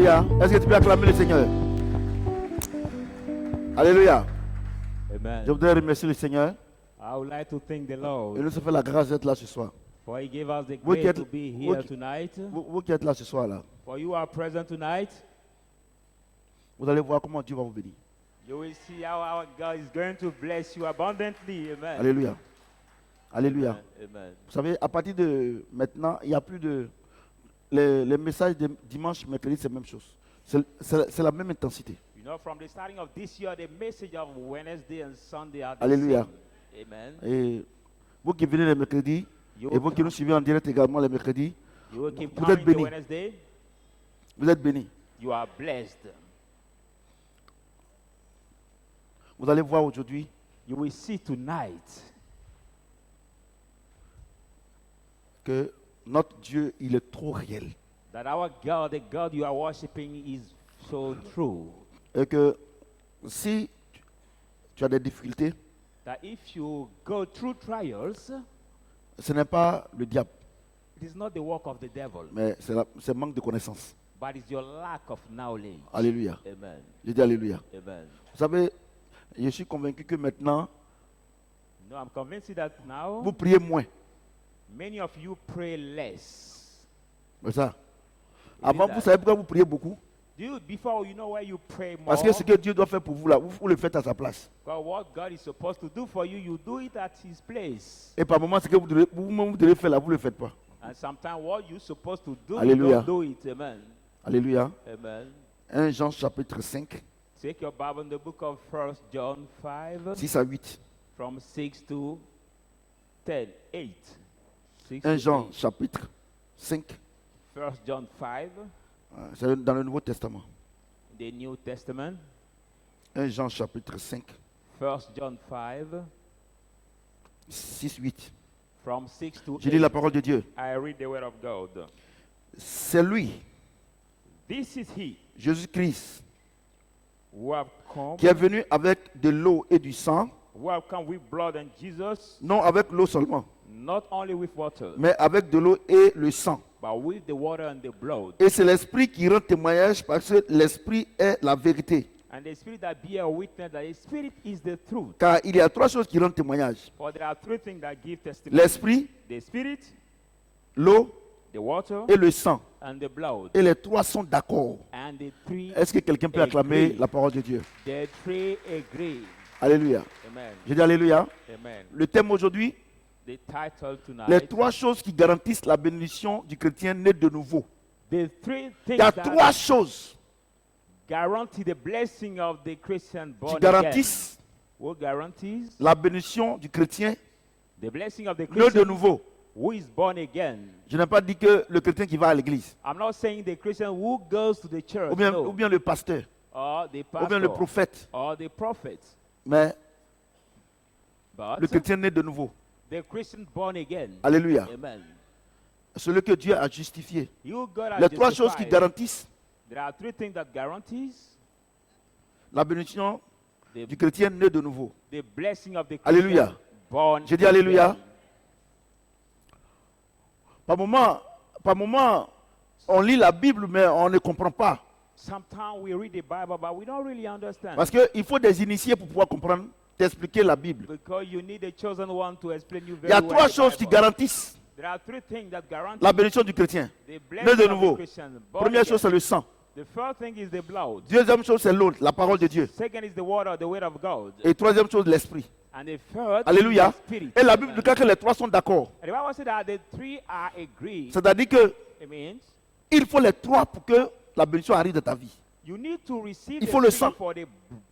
Alléluia. Est-ce que tu peux acclamer le Seigneur? Alléluia. Amen. Je voudrais remercier le Seigneur. I would like to thank the Il Lord nous a fait la grâce d'être là ce soir. for He gave us the Vous qui grace êtes- to be vous here qui- tonight. Vous qui êtes là ce soir là, For you are present tonight. vous allez voir comment Dieu va vous bénir. You will see how our God is going to bless you abundantly. Amen. Alléluia. Alléluia. Amen. Amen. Vous savez, à partir de maintenant, il n'y a plus de... Les messages de dimanche, mercredi, c'est la même chose. C'est la même intensité. You know, from the starting of this year, the message of Wednesday and Sunday are the Alléluia. same. Amen. Et vous qui venez les mercredis, You et will, vous qui nous suivez en direct également les mercredis, you will keep vous coming êtes to bénis. Wednesday. vous êtes bénis. You are blessed. Vous allez voir aujourd'hui You will see tonight que notre Dieu, il est trop réel. that our God, the God you are worshiping, is so true. Et que si tu as des difficultés, That if you go through trials, ce n'est pas le diable, it is not the work of the devil, mais c'est manque de connaissance. but it's your lack of knowledge. Alléluia. Amen. Je dis Alléluia. Amen. Vous savez, je suis convaincu que maintenant, No, I'm convinced that now vous priez moins. many of you pray less. C'est ça. It Avant, is vous that. savez pourquoi vous priez beaucoup? Before you know where you pray more, Parce que ce que Dieu doit faire pour vous, là, vous le faites à sa place. because what God is supposed to do for you, you do it at His place. Et par moments, ce que vous devez faire là, vous ne le faites pas. And sometimes what you're supposed to do, Hallelujah. you don't do it. Amen. Alléluia. Amen. 1 Jean chapitre 5, Take your Bible in the book of 1 John 5, 6 à 8. from 6 to 10, 8. 6 1 to Jean 8. chapitre 5, 1 John 5, c'est dans le Nouveau Testament. the New Testament. 1 Jean chapitre 5, 1 John 5, 6, 8. from 6 to Je lis 8. la parole de Dieu. I read the word of God. C'est lui, This is He Jésus-Christ, who have come, qui est venu avec de l'eau et du sang, who have come with blood and Jesus, non avec l'eau seulement, not only with water, mais avec de l'eau et le sang. but with the water and the blood. Et c'est l'Esprit qui rend témoignage parce que l'Esprit est la vérité. And the Spirit that bear witness that the Spirit is the truth. Car il y a trois choses qui rendent témoignage. For there are three things that give testimony. L'Esprit, The Spirit, l'eau the water, et le sang. and the blood. Et les trois sont d'accord. And the three, Est-ce que quelqu'un peut acclamer la parole de Dieu? the three agree. Alléluia. Amen. Je dis Alléluia. Amen. Le thème aujourd'hui, The title tonight. les trois choses qui garantissent la bénédiction du chrétien né de nouveau. The three Il y things a that trois choses guarantee the blessing of the Christian qui born garantissent again. Who guarantees la bénédiction du chrétien the blessing of the né de Christian nouveau. who is born again? Je n'ai pas dit que le chrétien qui va à l'église, I'm not saying the Christian who goes to the church, ou bien, no. ou bien le pasteur, Or the ou bien le pastor, prophète, or the prophet, mais but le chrétien né de nouveau. the Christian born again. Alléluia. Amen. Celui que Dieu a justifié. You God has Les trois choses qui justified. garantissent There are three things that guarantees la bénédiction the, du chrétien né de nouveau. the blessing of the Christian Alléluia. born Je dis Alléluia. again. Par moment, on lit la Bible, mais on ne comprend pas. Sometimes we read the Bible, but we don't really understand. Parce qu'il faut des initiés pour pouvoir comprendre, t'expliquer la Bible. Because you need a chosen one to explain you Il very y a well trois the choses qui Bible. garantissent There are three things that guarantee la bénédiction du chrétien. the Né blessing de of the nouveau. Christian born Première again. chose, c'est le sang. The first thing is the blood. Deuxième chose, c'est l'eau, la parole de Dieu. Second is the water, the word of God. Et troisième chose, l'esprit. And the third Alléluia. is the spirit. Et la Bible dit que les trois sont d'accord. And the Bible said that the three are agreed. C'est-à-dire que It means il faut les trois pour que la bénédiction arrive dans ta vie. you need to receive Il the faut le spirit sang. for the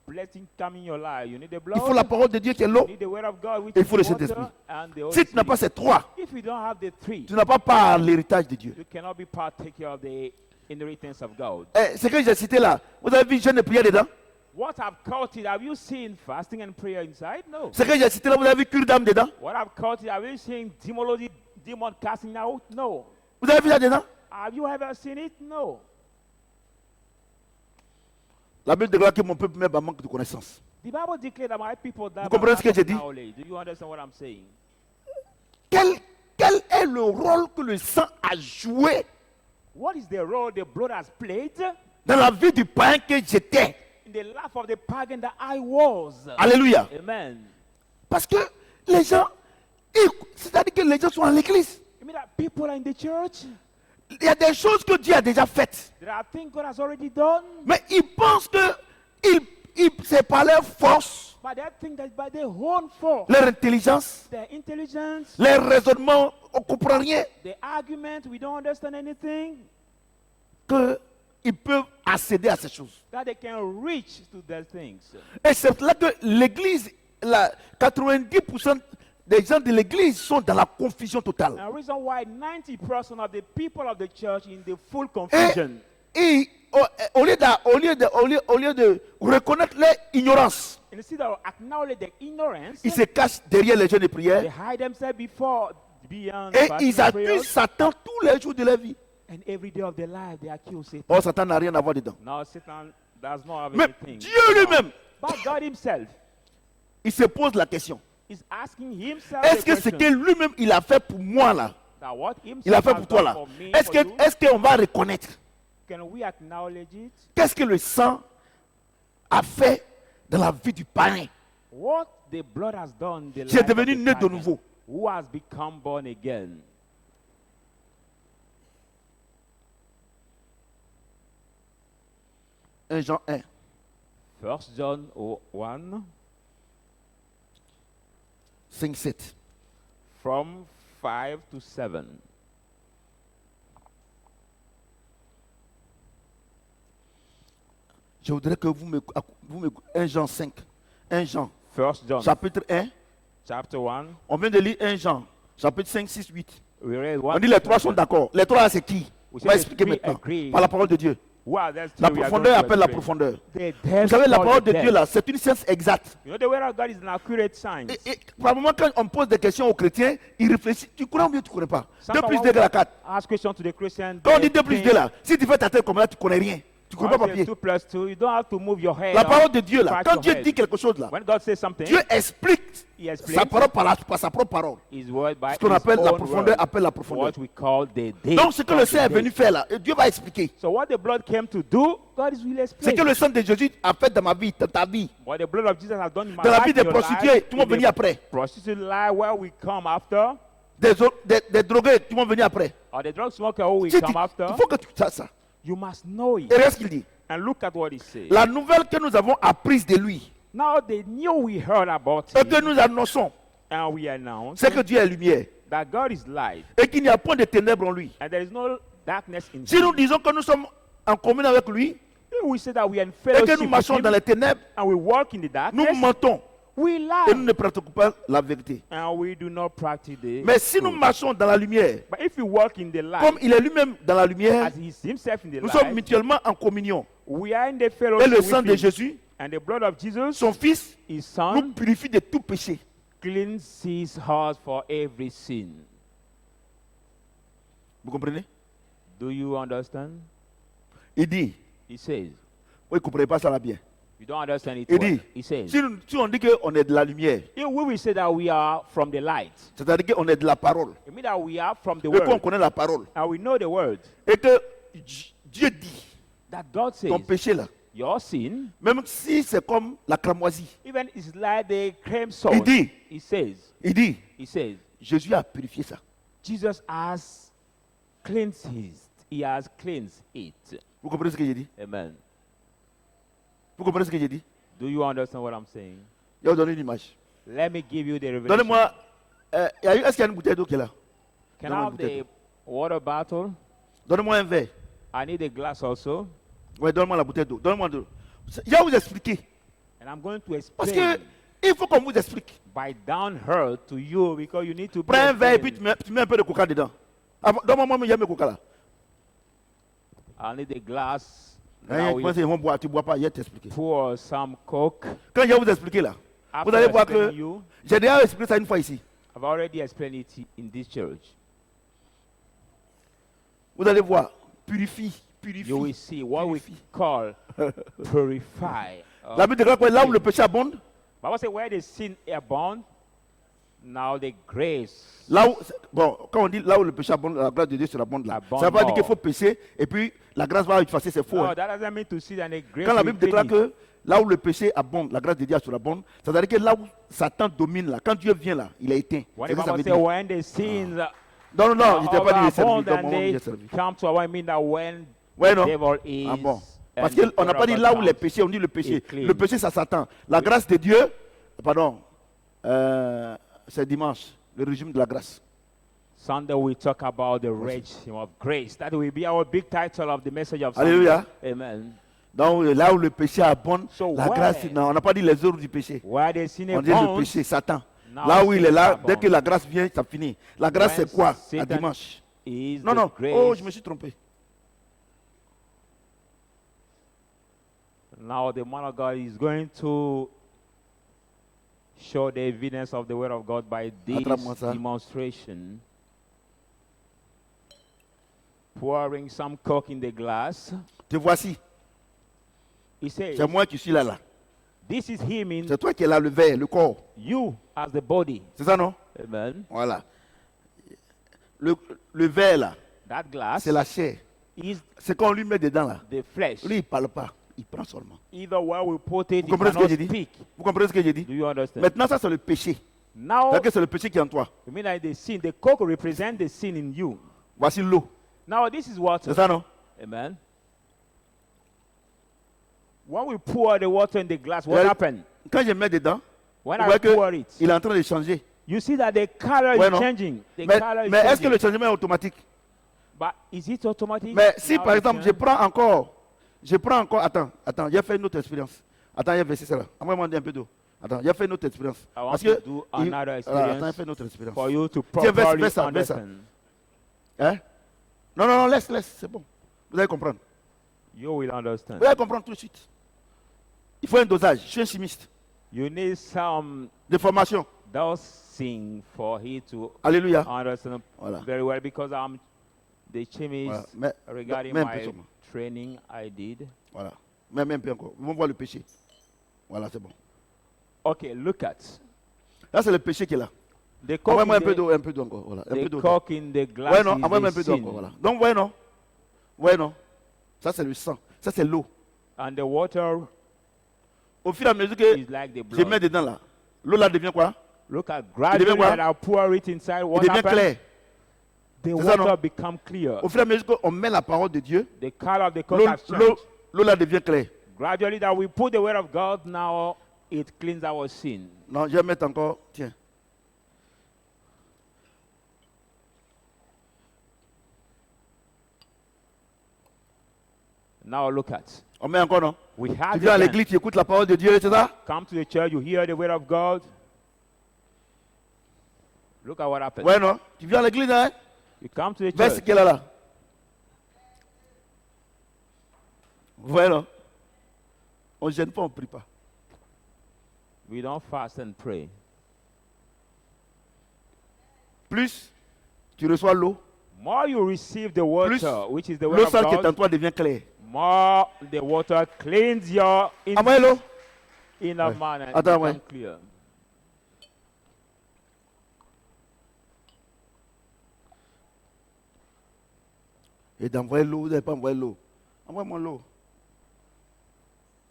blessing come in your life. You need the blood. Il faut la parole de Dieu qui est l'eau. You need the word of God, which Et il is faut le the water, Saint-Esprit. and the Holy Si tu n'as pas Spirit. ces trois, If you don't have the three, tu n'as pas part à l'héritage de Dieu. you cannot be partaker of the inheritance of God. Ce que j'ai cité là, vous avez vu jeûne et prière dedans? What I've caught it, have you seen fasting and prayer inside? No. Ce que j'ai cité là, vous avez vu cure d'âme dedans? What I've caught it, have you seen demology, demon casting out? No. Vous avez vu ça dedans? Have you ever seen it? No. La Bible déclare que mon peuple meurt par manque de connaissance. The Bible declares that my people die Vous by comprenez ce que lack j'ai of dit? knowledge. Do you understand what I'm saying? Quel est le rôle que le sang a joué What is the role the blood has played dans la vie du païen que j'étais. in the life of the pagan that I was. Alléluia. Amen. Parce que les gens, c'est-à-dire que les gens sont à l'église. You mean that people are in the church? Il y a des choses que Dieu a déjà faites. There are things God has already done, Mais ils pensent que c'est par leur force, but they think that by their own force, leur intelligence, their intelligence, leur raisonnement, on ne comprend rien, the argument, we don't understand anything, qu'ils peuvent accéder à ces choses. that they can reach to those things. Et c'est là que l'église, 90% des gens de l'église sont dans la confusion totale. And the reason why 90% of the people of the church in the full confusion, Et au lieu de reconnaître leur ignorance, instead of acknowledge their ignorance, ils se cachent derrière les jeunes de they prière hide themselves beyond et fasting ils and prayers, accusent Satan tous les jours de leur vie. and every day of their life they accuse Satan. Or, Satan n'a rien à voir dedans. No, Satan does not have Mais anything. Dieu lui-même, But God himself il se pose la question. is asking himself Est-ce the que ce question, que lui-même il a fait pour moi là, that what himself il a fait has pour toi done là, for me, est-ce for you, qu'on va reconnaître can we acknowledge it? qu'est-ce que le sang a fait dans la vie du païen? What the blood has done, the Qui est life of devenu the né de pagan, nouveau. who has become born again. 1 Jean 1. 1 John 1 5, 7. from 5 to 7. Je voudrais que vous me 1 Jean 5. 1 Jean, 1 John chapitre 1. chapter 1. On vient de lire 1 Jean, chapitre 5, 6, 8. We read On one. dit les trois sont d'accord. Les trois, c'est qui? On We say va the expliquer three maintenant. agree. Par la parole de Dieu. Wow, that's La true. We are profondeur going to appelle la explain. profondeur. The Vous depth savez, la called parole the de Dieu, depth. là, c'est une science exacte. You know, the word of God is an accurate science. Et par moment, quand on pose des questions aux chrétiens, ils réfléchissent. Tu crois ou bien tu ne connais pas? 2 Sometimes plus when 2 égale à 4. Ask question to the Christian. Quand on they dit 2 plus think, 2 là, si tu fais ta tête comme là, tu ne connais rien. Tu ne connais pas once papier. it's 2 plus 2, you don't have to move your head. La or parole de Dieu là, scratch quand your Dieu head. dit quelque chose là, When God says something, Dieu explique He explains sa parole par sa propre parole. His word by Ce qu'on His appelle la own profondeur word, appelle la profondeur. what we call the depth. Donc ce que le sang est The venu depth. faire là, Dieu va expliquer. So what the blood came to do, God is will Ce explain. que le sang de Jésus a fait dans ma vie, dans ta vie, What the blood of Jesus has done in my dans la life, vie des in your prostituées, life, tout le monde in the venir après. prostitute life where we come after, Des drogués, tout le monde venir après. or the drug smoker who we Il come after, faut que tu saches ça. you must know it. Et regarde ce qu'il dit. And look at what he says. La nouvelle que nous avons apprise de lui Now the new we heard about et que him, nous annonçons, and we announce c'est que Dieu est lumière that God is light, et qu'il n'y a point de ténèbres en lui. and there is no darkness in Si nous him. disons que nous sommes en commune avec lui If we say that we are in et que fellowship nous with marchons him, dans les ténèbres, and we walk in the nous darkness, mentons we et nous lie, ne pratiquons pas la vérité. and we do not practice the Mais si nous truth. marchons dans la lumière, But if we walk in the light, comme il est lui-même dans la lumière, as he is himself in the nous sommes light, mutuellement en communion. we are in the Et fellowship le sang with de him. Jésus, And the blood of Jesus, son Fils, his nous son, purifie de tout péché. cleanses his heart for every sin. Vous comprenez? Do you understand? Il dit, He says. vous ne comprenez pas ça là bien. You don't understand it Il well. dit, He says. si on dit qu'on est de la lumière, If we will say that we are from the light, c'est-à-dire qu'on est de la parole, it means that we are from the et qu'on word, connaît la parole, and we know the word, et que Dieu dit, that God says, ton péché là, your sin, même si c'est comme la cramoisie, even is like the cream il salt. dit, He says, Jésus a purifié ça. Jesus has cleansed he has cleansed it. Vous comprenez ce que j'ai dit? Amen. Vous comprenez ce que j'ai dit? Do you understand what I'm saying? Je vais vous donner une image. Let me give you the revelation. Donnez-moi, est-ce qu'il y a une bouteille d'eau qui est là? Can I Donne-moi have une bouteille the water bottle? Donnez-moi un verre. I need a glass also. Oui, donne-moi la bouteille d'eau. Donne-moi de l'eau. Je vais vous expliquer. And I'm going to Parce explain que il faut qu'on vous explique. by down her to you because you need to be Prends un verre et puis explained. tu mets un peu de coca dedans. Donne-moi, il y a mes coca là. I need a glass. Hein, Now tu we penses qu'ils vont boire, tu ne bois pas, je vais t'expliquer. pour some coke. Quand je vais vous expliquer là, After vous allez voir que explaining you, j'ai déjà expliqué ça une fois ici. I've already explained it in this church. Vous allez voir, purifie, You will purifie. see what we Purifie. call purify. La Bible déclare que là où le péché abonde, Bible says where the sin abound, Now the grace. Là où, bon, quand on dit là où le péché abonde, la grâce de Dieu surabonde là. Abonde Ça ne veut pas dire qu'il more. faut pécher et puis la grâce va effacer, c'est faux. No, hein. that doesn't mean to see that the grace Quand la will Bible déclare finish. que là où le péché abonde, la grâce de Dieu surabonde, ça veut dire que là où Satan domine là, quand Dieu vient là, il est éteint. When C'est the ce que ça veut Bible says dire. when the sins Non, non, non, je t'ai pas dit de servir. overabund Donc, and moi, they j'ai servi. come to our, I mean that when Ouais, the non. devil is Ah bon. and Parce the qu'on n'a pas dit là où les comes. péchés, on dit le péché. est clean. Le péché, ça Satan. La grâce de Dieu, pardon, c'est dimanche, le régime de la grâce. Sunday we talk about the regime of grace. That will be our big title of the message of Alléluia. Sunday. Amen. Donc là où le péché abonde, So la where- grâce, non, on n'a pas dit les œuvres du péché. Where the sin On dit le abounds, péché, Satan. now Là où il est là, sin dès que la grâce vient, ça finit. La grâce, When c'est quoi? À Satan dimanche. is Non, the non. grace. Oh, je me suis trompé. Now the man of God is going to show the evidence of the word of God by this Attrape-moi ça. demonstration. Pouring some coke in the glass. Te voici. He says, C'est moi qui suis là, là. this is him in C'est toi qui es là, le verre, le corps. you as the body. C'est ça, non? Amen. Voilà. Le verre, là, That glass c'est la chair. is C'est quand on lui met dedans, là. the flesh. Lui, il ne parle pas. Il prend seulement. Either where we put it, Vous it comprenez ce que cannot j'ai dit? speak. Vous comprenez ce que j'ai dit? Do you understand? Maintenant, ça, c'est le péché. Now, C'est-à-dire que c'est le péché qui est en toi. you mean like the sin, the coke represents the sin in you. Voici l'eau. Now, this is water. C'est ça, non? Amen. When we pour the water in the glass, what Yeah. happened? Quand je mets dedans, When vous I voyez pour it, qu'il est en train de changer. you see that the color Ouais, is non? changing. The Mais, color is mais est-ce que changing. le changement est automatique? But is it automatic? Mais si Now par it exemple, change? je prends encore, attends, j'ai fait une autre expérience. Attends, j'ai versé ça là. À moi, demander un peu d'eau. Attends, j'ai fait une autre expérience. I want Parce to que, do il- another attends, experience j'ai fait une autre expérience. for you to Tiens, properly verse ça. understand. Hein? Non, non, non, laisse, c'est bon. Vous allez comprendre. You will understand. Vous allez comprendre tout de suite. Il faut un dosage. Je suis un chimiste. You need some De formation. dosing for he to Alléluia. understand Voilà. very well because I'm the chemist Voilà. Mais, regarding mais un peu my seulement. training I did. Voilà. Même un peu encore. Ils vont voir le péché. Voilà, c'est bon. Okay, look at Là, c'est le péché qui est là. the coke, Envoie-moi in un peu d'eau encore. Voilà. Un peu the d'eau. coke in the glass Ouais, non, is envoie-moi un the peu d'eau sin, encore. Voilà. Donc, ouais, non. Ouais, non. Ça, c'est le sang. Ça, c'est l'eau. and the water Au fur et à mesure que is like the je mets blood. dedans là, l'eau là devient quoi? Look at gradually quoi? that I pour it inside. Il What devient happens? clair. The C'est ça, non? water become clear. Au fur et à mesure qu'on met la parole de Dieu, The color of the coke l'eau has changed. l'eau là devient claire. Gradually that we put the word of God now, it cleans our sin. Non, je vais mettre encore. Tiens. Now look at. On met encore, non? We Tu have viens à again. l'église, tu écoutes la parole de Dieu, c'est ça? Come to the church, you hear the word of God. Look at what happens. Ouais, non? Tu viens à l'église, hein? You come to the Verse church. qu'elle a là. Ouais, non? On ne gêne pas, on ne prie pas. We don't fast and pray. Plus tu reçois l'eau, More you receive the water, plus which is the word l'eau of sale qui est en God, toi devient claire. more the water cleans your Envoyez l'eau. inner Ouais. man and Attends, become ouais. clear. Et d'envoyer l'eau, vous n'avez pas envoyé l'eau. Envoie-moi l'eau.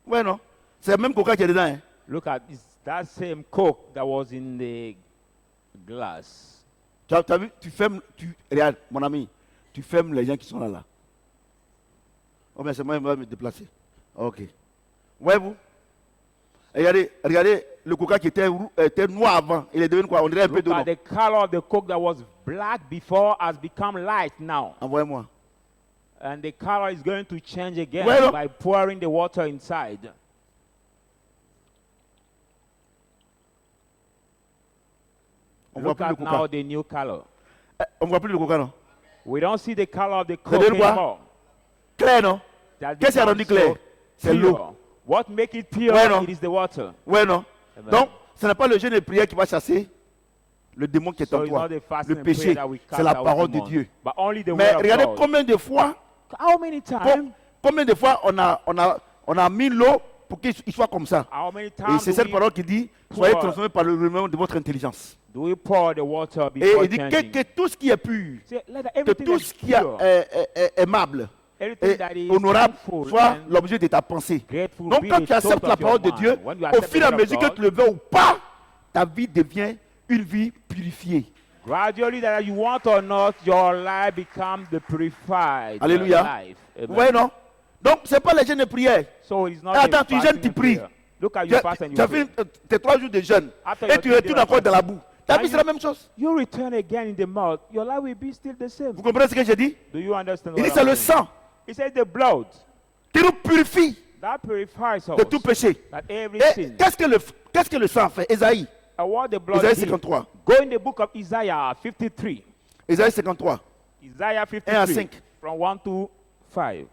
Ouais, non? C'est le même coca qui est dedans, hein? Look at this, that same coke that was in the glass. Tu as vu, regarde, mon ami, tu fermes les gens qui sont là, là. Oh, mais c'est moi qui vais me déplacer. Ok. Voyez-vous? Regardez le coca qui était noir avant. Il est devenu quoi? On dirait un peu Look d'eau. at non? the color of the coke that was black before has become light now. Envoyez-moi. And the color is going to change again Well, by pouring the water inside. On voit Look plus le at now coca. the new color. On voit plus le coca, non? We don't see the color of the devenu coke quoi? anymore. Clair, non? That Qu'est-ce qui a becomes rendu clair? so C'est pure. l'eau. What make it pure? Ouais, non? It is the water. Ouais, non? Amen. Donc, ce n'est pas le jeûne et prière qui va chasser le démon qui est So en it's toi. not the fasting Le and péché, prayer that we c'est cast la out parole de demons, Dieu. but only the Mais word regardez of God. combien de fois, How many times? combien de fois on a mis l'eau pour qu'il soit comme ça. How many Et times c'est do cette we parole qui dit, soyez pour- transformés par le renouveau de votre intelligence. Do we pour the water Et before il dit changing? que tout ce qui est pur, Say, let que everything tout that is ce qui est pure, aimable everything et that is honorable thankful soit and l'objet de ta pensée. grateful Donc be quand the tu acceptes thought la of your parole de mind. Dieu, When you au accept fur et the à word of mesure que God, tu le veux ou pas, ta vie devient une vie purifiée. gradually, that you want or not, your life becomes the purified Alléluia. life. Amen. Vous voyez, non? Donc, ce n'est pas les jeûnes de prière. So it's not Et attends, a tu jeûnes, fasting tu and pries. prayer. Look at Tu you as fast and you tu as pray. fait tes 3 jours de jeûne After et your tu 3 retournes days encore of dans la fasting, boue. Ta now vie sera la même chose. you return again in the mouth, your life will be still the same. Vous comprenez ce que j'ai dit? Do you understand Il dit what c'est I'm le saying? sang He said the blood qui nous purifie that purifies us de tout péché. that every Et sin. qu'est-ce que le sang fait? Ésaïe. And what the blood Ésaïe did. 53. Go in the book of Isaiah 53. Ésaïe 53. Isaiah 1 à 53 5. from 1 to 5.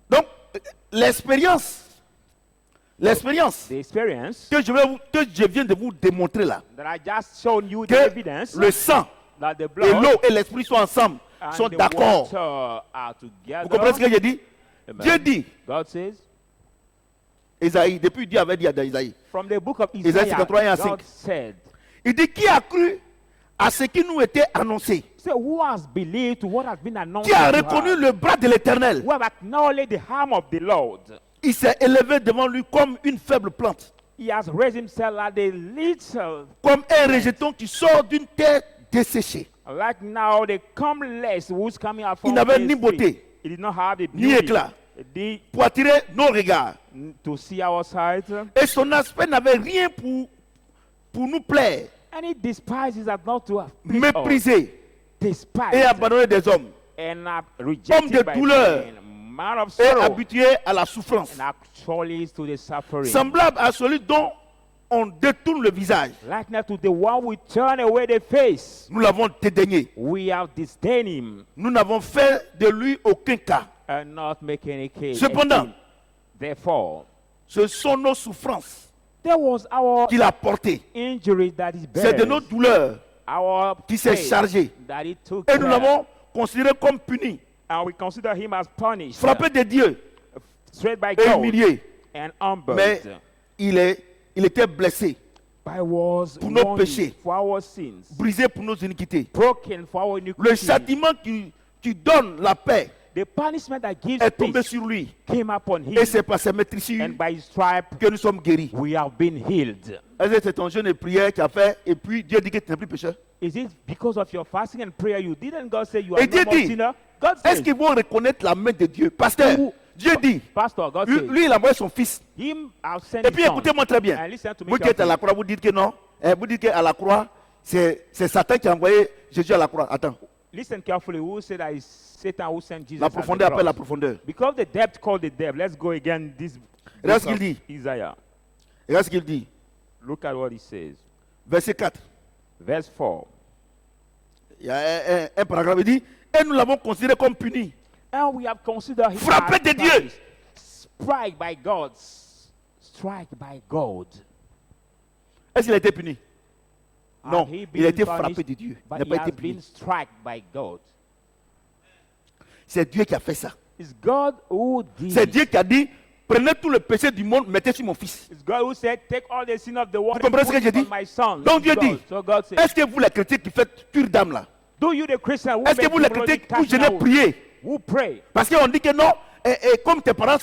Donc, l'expérience The experience que je viens de vous démontrer là, that I just shown you the que evidence le sang that the et blood l'eau et l'esprit sont ensemble, and sont the d'accord. water are together. Vous comprenez ce que j'ai dit? Amen. Dieu dit, God says, Ésaïe, depuis Dieu avait dit à Isaïe, from the book of Isaiah Isaiah, 53, 1 à God 5. said, il dit, qui a cru à ce qui nous était annoncé? so who has believed to what has been announced Qui a to reconnu us? le bras de l'Éternel? Who have acknowledged the arm of the Lord? Il s'est élevé devant lui comme une faible plante, He has raised himself like a little, comme un rejeton qui sort d'une terre desséchée. like now the comeless who's coming out from Il n'avait the ni street. beauté, He did not have the ni beauty éclat the- pour attirer nos regards. to see our sight. Et son aspect n'avait rien pour nous plaire, And he despises us not to have pleased us. méprisé Despised et abandonné des hommes, and Homme rejected de by douleur men, man of et sorrow, habitué à la souffrance, and actually to the suffering. semblable à celui dont on détourne le visage. Likeness to the one we turn away the face. Nous l'avons dédaigné. We have disdained him Nous n'avons fait de lui aucun cas. and not make any case. Cependant, again. Therefore, ce sont nos souffrances there was our qu'il a portées. injury that is C'est de nos buried, douleurs our qui s'est pain chargé. that he took Et nous care. l'avons considéré comme puni, And we consider him as punished, frappé de Dieu straight by et God, humilié. and Mais humbled. il était blessé, By was pour nos wounded péchés. for our sins, brisé pour nos iniquités. broken for our Le iniquities. châtiment qui donne la paix The punishment that gives est tombé peace sur lui. came upon him, Et c'est par ses maîtrisures and by his stripe que nous sommes guéris. we have been healed. Est-ce que c'est ton jeûne et prière qui a fait et puis Dieu dit que tu n'es plus pécheur? Is it because of your fasting and prayer you didn't God say you are Et Dieu no more dit, sinner? God est-ce says, qu'ils vont reconnaître la main de Dieu? Pasteur, Who- Dieu dit, Pastor, God lui, says, lui, il a envoyé son fils. him have sent Et his puis son. écoutez-moi très bien. And listen to me Vous qui êtes à la carefully. croix, vous dites que non. Vous dites qu'à la croix, c'est Satan qui a envoyé Jésus à la croix. Attends, Listen carefully. Who said that is Satan who sent Jesus? la at the profondeur appelle la cross? profondeur. Because the depth called the depth. Let's go again. This Regarde book ce qu'il of dit. Isaiah. Regarde ce qu'il dit. Look at what he says. Verset 4. Verse 4. Il y a un paragraphe. Il dit, et nous l'avons considéré comme puni, And we have considered him frappé as de Dieu. punished, strike by God. Strike by God. Est-ce qu'il a été puni? Non, Have he il a been été punished? frappé de Dieu. Il But n'a he pas has été been puni. struck by God. C'est Dieu qui a fait ça. It's God who did C'est it. Dieu qui a dit, prenez tout le péché du monde, mettez sur mon fils. It's God who said, take all the sin of the world Vous comprenez and ce put que j'ai it on dit? my son. Donc Dieu It's dit, God. So God said, est-ce que vous les chrétiens qui faites pure d'âme là, do you the Christian who est-ce que make vous les people chrétiens only vous jeûnez cast prier? out, who pray? Parce qu'on dit que non, et comme tes parents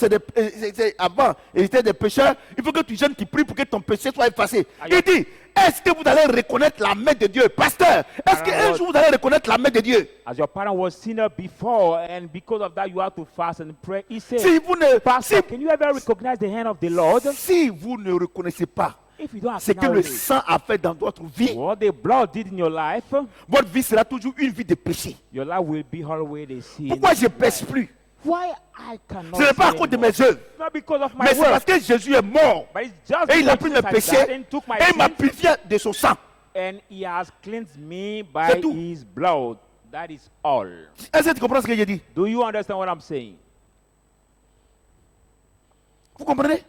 avant, ils étaient des pécheurs, il faut que tu jeûnes, tu pries pour que ton péché soit effacé. Il dit, est-ce que vous allez reconnaître la main de Dieu? Pasteur, est-ce qu'un jour vous allez reconnaître la main de Dieu? As your parent was sinner before, and because of that you have to fast and pray. He said, Si vous ne, Pastor, can you ever recognize the hand of the Lord? si vous ne reconnaissez pas If you don't ce que le acknowledge sang a fait dans votre vie, what the blood did in your life, votre vie sera toujours une vie de péché. your life will be always the sin. Pourquoi je ne pêche plus? Why I cannot Ce n'est pas à sin cause de anymore? mes œuvres, Not because of my mais c'est work, parce que Jésus est mort but it's just et il a because pris mes Jesus has péchés died and took my et il m'a sins, purifié de son sang. and he has cleansed me C'est by tout. his blood. That is all. Est-ce que tu comprends ce que j'ai dit? Do you understand what I'm saying? Vous comprenez?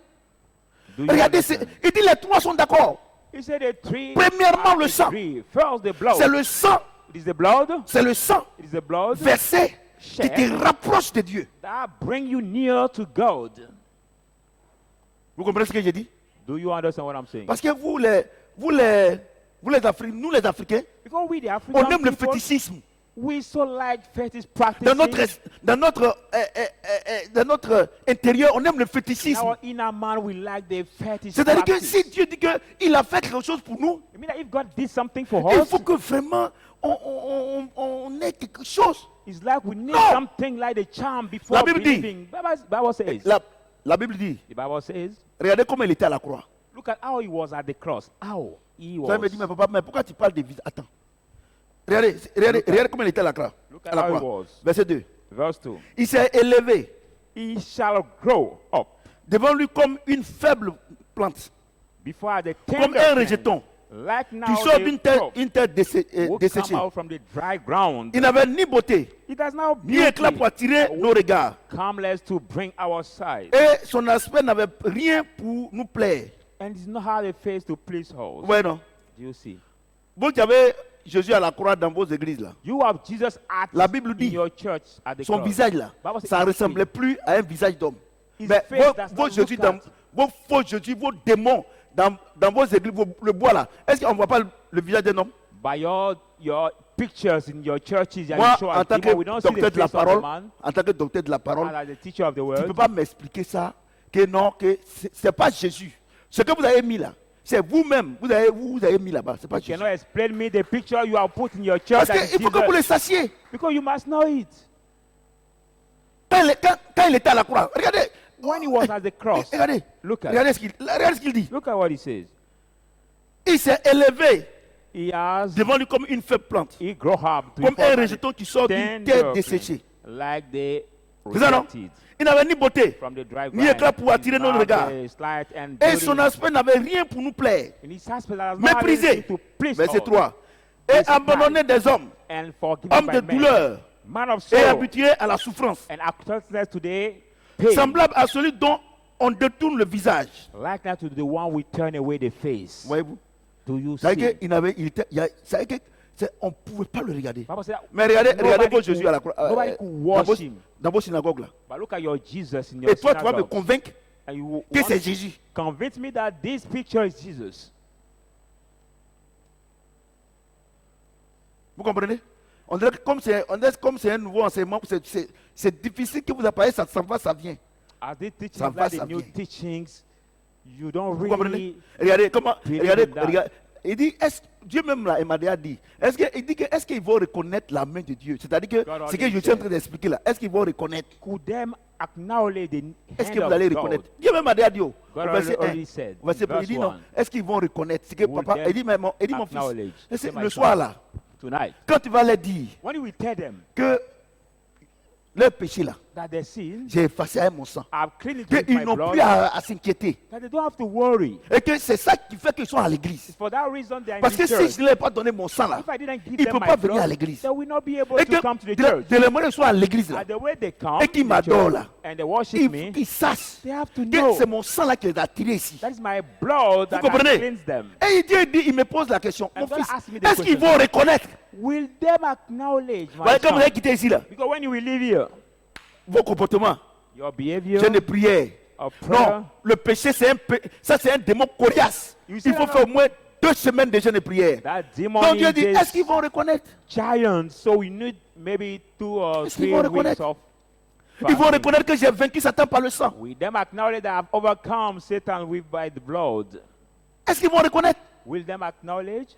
Do you Regardez, understand? il dit les trois sont d'accord. He said the three. Premièrement, are le sang. agree. First, the blood. C'est le sang, It is the blood. c'est le sang It is the blood versé qui shed te rapproche de Dieu. that bring you near to God. Vous comprenez ce que j'ai dit? Do you understand what I'm saying? Parce que Vous les Africains, nous les Africains, Because we, the on African aime le people, fétichisme. we so like fetish Dans notre, practices. dans notre intérieur, on aime le In fétichisme. our inner man, we like the fetish C'est-à-dire que practice. si Dieu dit qu'il a fait quelque chose pour nous, I mean that if God did something for il us, faut que vraiment on ait quelque chose. it's like we need No. something like the charm before La Bible dit- believing. Bible says. La Bible dit, The Bible says. regardez comment il était à la croix. Look at how he was at the cross. How he Vous allez me was. dire, mais papa, mais pourquoi tu parles de vie? Attends. Regardez comment il était à la croix. Look at À la how he croix. was. Verset 2. Verse 2. Il s'est élevé He shall grow up devant lui comme une faible plante, before the comme tender un plant, rejeton like now qui sort the d'une terre, crop une terre will desséchée. come out from the dry ground. Il n'avait ni beauté, It has now ni éclat beauty, pour attirer nos regards. calmness to bring our sight, Et son aspect n'avait rien pour nous plaire. and it's not how they face to please us. Ouais, non. Do you see? Vous qui avez Jésus à la croix dans vos églises là, You have Jesus at La Bible dit, in your church at the son cross. visage là, Bible says ça ne his ressemblait plus à un visage d'homme. His Mais face does vos not Jésus, look at- vos faux Jésus, vos démons dans vos églises, le bois là, est-ce qu'on ne voit pas le visage d'un homme? By your pictures in your churches, and Moi, you show en us tant demon, que we don't see the docteur de la face of the parole, man, en tant que docteur de la parole, as the teacher of the tu ne word. peux pas m'expliquer ça, que non, que c'est pas Jésus. Ce que vous avez mis là, c'est vous-même, vous avez mis là-bas, c'est pas You Jésus. cannot explain me the picture you have put in your church. Parce that qu'il faut que vous le sachiez. Because you must know it. Quand il était à la croix, regardez, When he was at the cross, regardez, look at regardez ce qu'il dit. look at what he says. Il s'est élevé He has devant lui comme une faible plante, he grow up to comme become un rejeton qui sort d'une tender terre plant, desséchée. like the C'est ça, non? rejected Il n'avait ni beauté, from the dry ni éclat pour attirer nos Not regards. the slight and Et beauty. son aspect n'avait rien pour nous plaire. In his aspect, that has not Méprisé. anything to please Verset us. 3. Et Verset abandonné des hommes, And forgiven homme by de men. douleur Man of et sorrow habitué à la souffrance, and acceptance to the pain. semblable à celui dont on détourne le visage. Like that to the one we turn away the face. Voyez-vous? Do you Ça veut see? dire on ne pouvait pas le regarder. Bible said that Mais regardez nobody vos Jésus à la croix. nobody could watch him. Dans vos synagogues là. But look at your Jesus in your Et toi, tu vas me synagogue. convaincre And you que want c'est to Jésus. convince me that this picture is Jesus. Vous comprenez? On dirait que comme c'est un nouveau enseignement, c'est difficile que vous apprenez, ça s'en va, ça vient. As they teach Ça us va, like ça the new vient. teachings, you don't Vous comprenez? really. Regardez comment. believe Regardez, in that. regardez. Il dit, Dieu même là, il m'a déjà dit, est-ce qu'ils vont reconnaître la main de Dieu? C'est-à-dire que God ce que already je suis en said. train d'expliquer là, est-ce qu'ils vont reconnaître? Could them acknowledge the Est-ce que hand vous allez of God? reconnaître? Dieu même m'a déjà dit, au God verset 1, already said. verset 1, il Verse dit non, 1. est-ce qu'ils vont reconnaître? C'est que Will papa, them il dit, mais mon fils, acknowledge? c'est Say, my le son. soir là, Tonight, quand tu vas leur dire when you will tell them que leur péché là, that their sins j'ai effacé avec mon sang, have cleaned it with qu'ils my n'ont blood, plus à s'inquiéter. that they don't have to worry. Et que c'est ça qui fait qu'ils sont à l'église. For that reason, they are Parce in que the si church. je ne leur ai pas donné mon sang là, If I didn't give ils ne them peuvent my pas venir à blood, l'église. they will not be able Et to come to the que church. de l'émotion soit à l'église là, And the way they come Et qu'ils to the m'adorent, church là. and they worship il me, faut qu'ils sachent they have to que know c'est mon sang là qui les a attirés ici. that is my blood that has comprenez? cleansed them. Et il me pose la question, And mon God fils, asked me the est-ce qu'ils question. vont reconnaître? Will them acknowledge my Voilà, comme vous son? avez quitté ici là, Because when you will leave here, vos comportements, your behavior jeûne de prière. of prayer, Non, le péché c'est c'est un démon coriace. You Il see, faut no, faire au moins 2 semaines de jeûne de prière. that demon Donc Dieu dit, is est-ce qu'ils vont reconnaître? giant, so we need maybe 2 or Est-ce qu'ils 3 vont weeks reconnaître? of Ils vont fasting. reconnaître que j'ai vaincu Satan par le sang. Will them acknowledge that I've overcome Satan with by the blood? Est-ce qu'ils vont reconnaître? Will them acknowledge?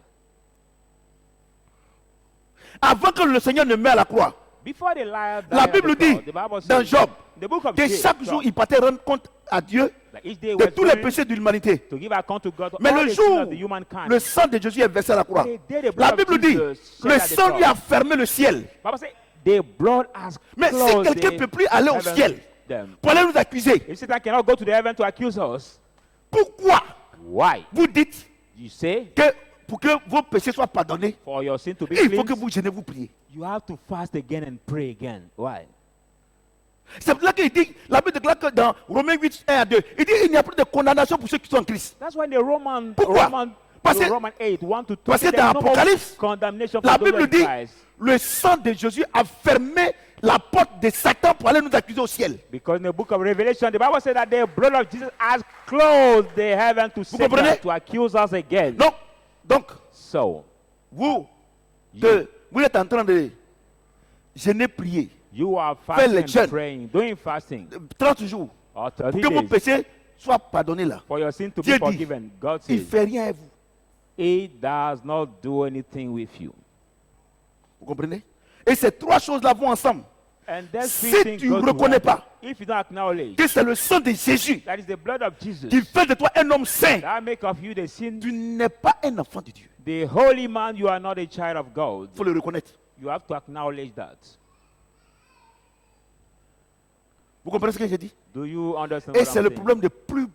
Avant que le Seigneur ne meure à la croix, Before they lie, la Bible dit, dans Job, the book of que chaque jour il partait rendre compte à Dieu that each day de was tous les going péchés de l'humanité. to give account to God Mais all le the sins jour of the humankind. le sang de Jésus est versé à la croix, The day the blood la of Bible dit, Jesus shed le at the sang lui cross. a fermé le ciel. Bible say the blood has Mais si closed quelqu'un ne the peut plus aller au heavens ciel them. pour aller nous accuser, If Satan cannot go to the heaven to accuse us, pourquoi why? vous dites You say que pour que vos péchés soient pardonnés, for your sin to be il faut que cleansed, vous jeûnez, vous priez? you have to fast again and pray again. Why? C'est pour ça qu'il dit, la Bible déclare que dans Romains 8, 1 à 2, il dit il n'y a plus de condamnation pour ceux qui sont en Christ. That's why the Roman Pourquoi? Parce que- Roman 8 want to parce talk que dans there's no more Apocalypse, condemnation for La those Bible in dit, Christ. le sang de Jésus a fermé la porte de Satan pour aller nous accuser au ciel. Because in the book of Revelation, the Bible said that the blood of Jesus has closed the heaven to Satan comprenez? to accuse us again. Donc, Donc, So, vous, you, vous êtes en train de jeûner, prier, you are Fais le fasting jeûne. and praying, doing fasting 30 jours, or pour 30 que vos days péchés soient pardonnés là. for your sin to be Dieu dit, forgiven. God Il ne says, fait rien à vous. He does not do anything with you. Vous comprenez? Et ces trois choses-là vont ensemble. And that's Si three things tu go ne reconnais together. pas If you don't acknowledge que c'est le sang de Jésus that is the blood of Jesus qui fait de toi un homme saint, that make of you the sin, tu n'es pas un enfant de Dieu. the holy man, you are not a child of God. Il faut le reconnaître. You have to acknowledge that. Vous comprenez ce que j'ai dit? Do you understand Et what c'est I'm le saying? problème de plus.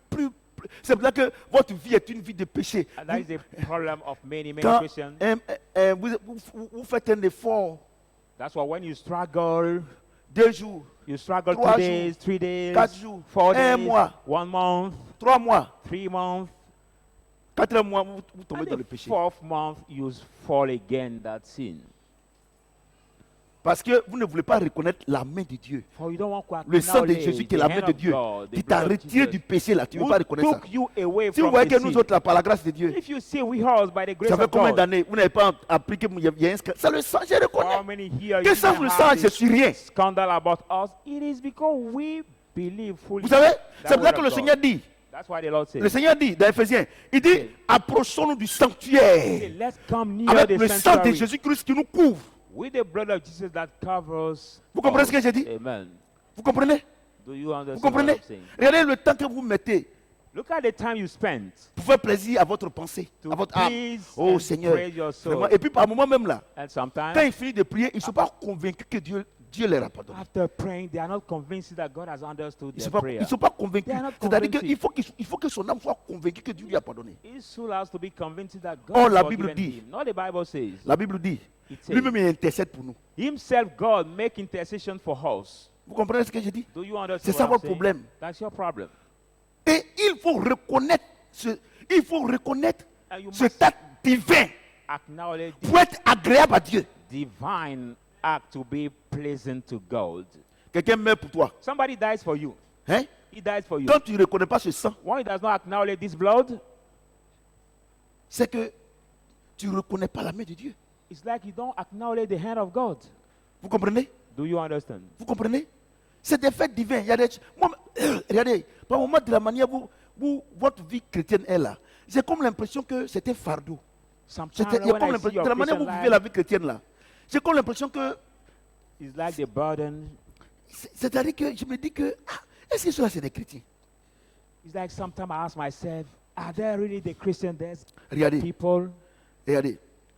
C'est pour ça que votre vie est une vie de péché. And that is the problem of many Quand Christians. vous faites un effort, That's why when you struggle, 2 jours, you struggle 3 2 days, 3 days, 4 jours, 4 un days, mois, 1 month, 3 mois, 3 months, 4 mois, vous tombez and dans le the péché. 4th month you fall again that sin. Parce que vous ne voulez pas reconnaître la main de Dieu. For you don't want to Le sang de acknowledge Jésus qui est the la main hand de of Dieu, God, the qui t'a blood of retiré Jesus, du péché là. Tu ne veux who pas reconnaître ça. took you away Si vous from voyez the que nous sin. autres, là, par la grâce de Dieu, If you say we are by the grace ça fait of combien God, d'années vous n'avez pas appliqué, il y a un scandale. C'est le sang, je how reconnais. many here Que you sans may le have sang, je this suis rien. scandal about us? It is because we believe fully. Vous savez, that c'est pour ça word que of le God. Seigneur dit, That's why the Lord le says, Seigneur dit dans Éphésiens, il dit, approchons-nous du sanctuaire let's come near avec the le sang de sanctuary Jésus-Christ qui nous couvre. with the blood of Jesus that covers Vous comprenez us. ce que j'ai dit? Amen. Vous comprenez? Do you Vous understand what comprenez? I'm saying? Regardez le temps que vous mettez Look at the time you spent pour faire plaisir à votre pensée, to à votre âme. please Oh and Seigneur, praise your soul. vraiment. Et puis par moment même là, And quand sometimes, ils finissent de prier, ils ne sont pas convaincus que Dieu leur a pardonné. after praying, they are not convinced that God has understood Ils their ne prayer. sont pas convaincus. They are not C'est-à-dire convinced. qu'il faut que son âme soit convaincue que Dieu lui a pardonné. His soul has to be convinced that God Oh, has la forgiven Bible dit. him. Not the Bible says. La Bible dit, It says, lui-même il intercède pour nous. Himself, God, make intercession for us. Vous comprenez ce que j'ai dit? Do you understand C'est ça what I'm votre saying? problème. That's your problem. Et il faut reconnaître And you cet acte divin acknowledge pour the être agréable à Dieu. divine act to be pleasant to God. Quelqu'un meurt pour toi. Somebody dies for you. Hein? He dies for you. Quand tu ne reconnais pas ce sang, When he does not acknowledge this blood, c'est que tu ne reconnais pas la main de Dieu. it's like you don't acknowledge the hand of God. Vous comprenez? Do you understand? Vous comprenez? C'est des faits divins. Il y a des... Moi, regardez, par moment de la manière où votre vie chrétienne est là, j'ai comme l'impression que c'était fardeau. Sometimes Il y a when comme I see l'impression, your de la manière où Christian vous vivez la life, vie chrétienne là, j'ai comme l'impression que, it's like the burden. c'est-à-dire que je me dis que, est-ce que cela c'est des chrétiens? It's like sometimes I ask myself, are there really the Christian there's Regardez, people? regardez,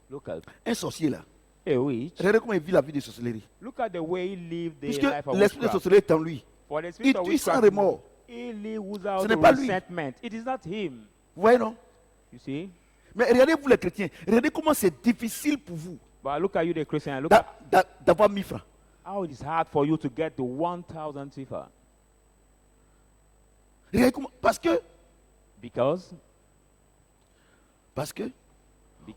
Look at un sorcier là, a witch. regardez comment il vit la vie de sorcellerie. Look at the way he lived the Puisque life of l'esprit de witchcraft. sorcellerie est en lui. For the Il spirit of tue sans witchcraft, remords. he lives without n'est pas lui. resentment. It is not him. Vous voyez non? You see? Mais regardez vous les chrétiens, regardez comment c'est difficile pour vous But look at you, the Christian. Look at d'avoir 1000 francs. how it is hard for you to get to 1,000 sifa. Regardez comment, parce que Because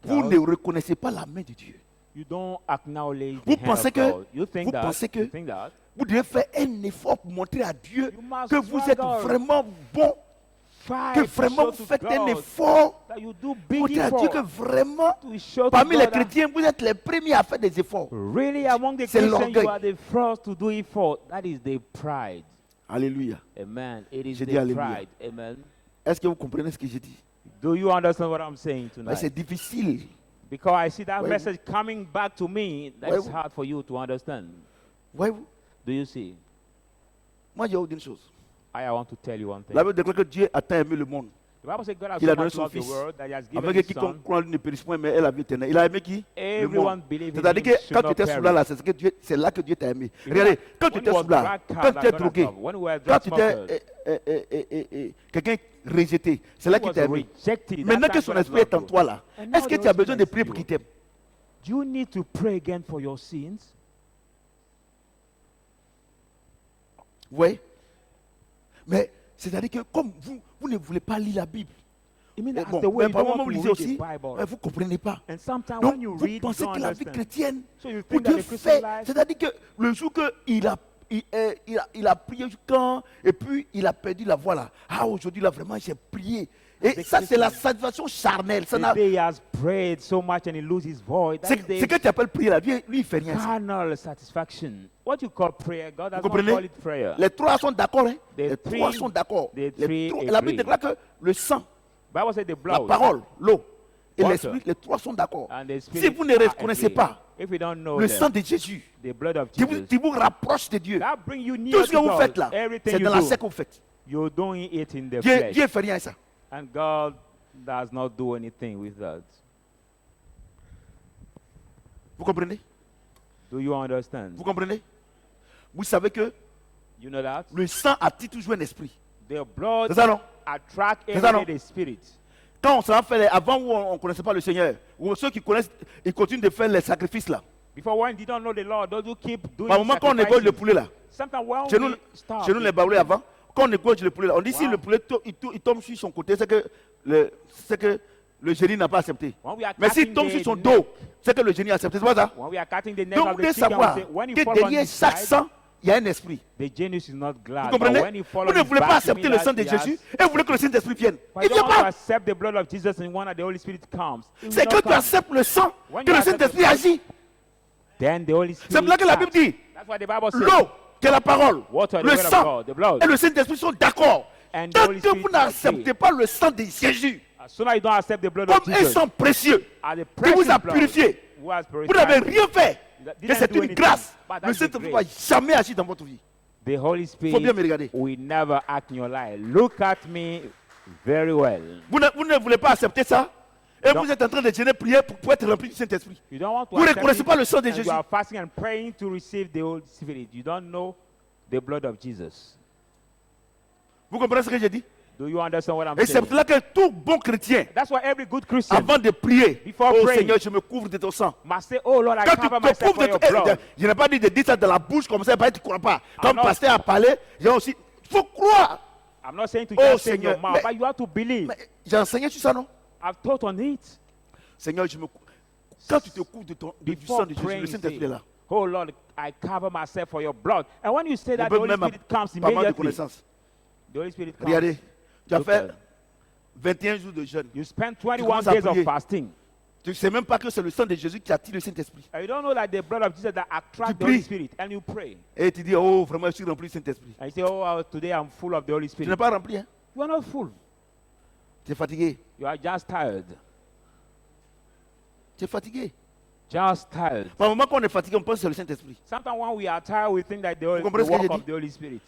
vous ne reconnaissez pas la main de Dieu. you don't acknowledge Vous the hand pensez of que- God. You think vous that, pensez que- you think that Vous devez faire un effort pour montrer à Dieu You must que vous êtes struggle. vraiment bon, fight que to vraiment show vous to faites un God effort that you do pour big montrer à Dieu que effort vraiment, to show to parmi les God that chrétiens, vous êtes les premiers à faire des efforts. really among the C'est Christians l'orgueil. you are the first to do effort. That is the pride. Alléluia. Amen. It is J'ai dit the alléluia. pride. Amen. Est-ce que vous comprenez ce que j'ai dit? Do you understand what I'm saying Mais tonight? c'est difficile. Because I see that Voyez-vous. message coming back to me. That's Voyez-vous. hard for you to understand. Voyez-vous, Do you see? moi j'ai une chose. I want to tell you one thing. La Bible déclare que Dieu a tant aimé le monde. The Bible says God has Il so a donné much son loved the fils. world that he has given Afin que his quiconque son. croit en lui ne périsse point, mais ait la vie éternelle. Il a aimé qui? Le Everyone monde. believe in C'est-à-dire him que should quand tu not étais sous là, perish. c'est là que Dieu t'a aimé. You Regardez, know, quand tu when étais you were sous là, drug quand card tu that étais God has drogué, loved, when you were quand drug tu smokers, étais quelqu'un rejeté, c'est là he qu'il was t'a aimé. rejected. Maintenant That que time son God has esprit est en loved toi you. là, And now est-ce que the tu as Holy besoin de Spirit prier is pour you. qu'il t'aime? Do you need to pray again for your sins? Vous voyez? Mais c'est-à-dire que comme vous ne voulez pas lire la Bible, I mean, et that's bon, the way mais you par don't moment want vous to lisez read the aussi, Bible. vous ne comprenez pas. And sometimes Donc when you vous read, you pensez don't que la vie understand. chrétienne, So you pour think that Dieu the Christian fait, life, c'est-à-dire que le jour qu'il a prié jusqu'à, et puis il a perdu la voix là. Ah, aujourd'hui là vraiment j'ai prié. Et ça, c'est la satisfaction charnelle. Ça The n'a- day he has prayed so much and he loses his voice. C'est That's ce que the tu appelles prier là. Lui, il fait rien. ça. carnal satisfaction. What you call prayer, God does Vous not call comprenez? it prayer. Les trois sont d'accord. Hein? The Les three- trois sont d'accord. the Les three trois- La Bible agree. déclare que le sang, Bible said the la blood parole, l'eau et Water. l'esprit, les trois sont d'accord. and the spirit Si vous ne are reconnaissez agree. pas If you don't know le them, sang de Jésus, the blood of qui Jesus, vous rapproche de Dieu, that bring you near tout ce que to vous God. faites là, Everything c'est you dans la do, chair que vous faites. you're doing it in the Dieu flesh. ne fait rien à ça. And God does not do anything with that. Vous comprenez? Do you understand? Vous comprenez? Vous savez que You know that? le sang attire toujours un esprit. The blood C'est ça, non? attract C'est ça, non? every day the spirit. Quand on s'en fait, avant où on ne connaissait pas le Seigneur, ou ceux qui connaissent, ils continuent de faire les sacrifices là. Before when you don't know the Lord, don't you keep doing Par moment, quand on égorge le sacrifices? poulet là, Sometimes when chez nous, we stop, chez nous les Baoulés avant, quand on égorge le poulet là, on dit si Wow. le poulet il tombe sur son côté, c'est que le génie n'a pas accepté. when we are Mais s'il cutting tombe the sur son neck- dos, c'est que le génie a accepté. C'est pas ça? when we are cutting the neck Donc of vous the devez chicken, savoir we say, when he que fall on derrière his chaque side, sang, il y a un esprit. the genius is not glad. Vous comprenez? But when he fall Vous on ne his voulez pas back, accepter it le means sang de that he Jésus has- et vous voulez que le Saint-Esprit vienne. But Il you ne vient don't want to pas. accept the blood of Jesus and want that the Holy Spirit comes. It will C'est not quand tu come. acceptes le sang When que you le accept Saint-Esprit the- agit. Then the Holy Spirit C'est pour ça que la Bible comes. dit That's what the Bible says. l'eau, qui est la parole, Water, the le word of sang God, the blood. et le Saint-Esprit sont d'accord. And the Tant Holy que Spirit vous n'acceptez agree. pas le sang de Jésus, As soon as you don't accept the blood of comme un Jesus, sang précieux, as the qui vous a precious blood purifié, who has vous n'avez purified, rien fait. That Que didn't c'est do une anything, grâce. but Le that's the Saint-Esprit ne va grace. jamais agir dans votre vie. The Holy Il faut bien me Spirit regarder. will never act in your life. Look at me very well. Vous ne voulez pas accepter ça et Non. vous êtes en train de jeûner, prier pour être rempli du Saint-Esprit. You don't want to Vous ne accept reconnaissez it, pas le sang de and Jésus. you are fasting and praying to receive the Holy Spirit. You don't know the blood of Jesus. Vous comprenez ce que j'ai dit? Do you understand what I'm Et c'est saying? pour cela que tout bon chrétien, That's why every good Christian avant de prier, Before oh praying, Seigneur, je me couvre de ton sang. must say, oh Lord, I Quand tu cover te myself couvres for de your ton blood. je n'ai pas dit de dire ça de la bouche comme ça, tu ne crois pas. Comme non. pasteur a parlé, j'ai aussi. Il faut croire. I'm not saying to Oh, just say in your Seigneur, mouth, mais- but you have to believe. Mais j'ai enseigné sur ça, non? I've taught on it. Seigneur, quand tu te couvres du Before sang de Jésus, praying, le Saint-Esprit est là. oh Lord, I cover myself for your blood. And when you say that, the Peut Holy même Spirit comes pas mal de immediately. connaissances. The Holy Spirit comes. Regardez, tu as Look fait at- 21 jours de jeûne. You spend Tu 21 commences à days of prier. fasting. Tu ne sais même pas que c'est le sang de Jésus qui attire le Saint-Esprit. And you don't know that the blood of Jesus that attracts Tu the Holy pries. Spirit. And you pray. Et tu dis, oh, vraiment, je suis rempli du Saint-Esprit. And you say, oh, today I'm full of the Holy Tu Spirit. n'es pas rempli, hein? You are not full. Tu es fatigué. You are just tired. Tu es fatigué. Just tired. Par moment, quand on est fatigué, on pense que c'est le Saint-Esprit. Sometimes when we are tired, we think that the comprenez ce que work j'ai of dit? the Holy Spirit.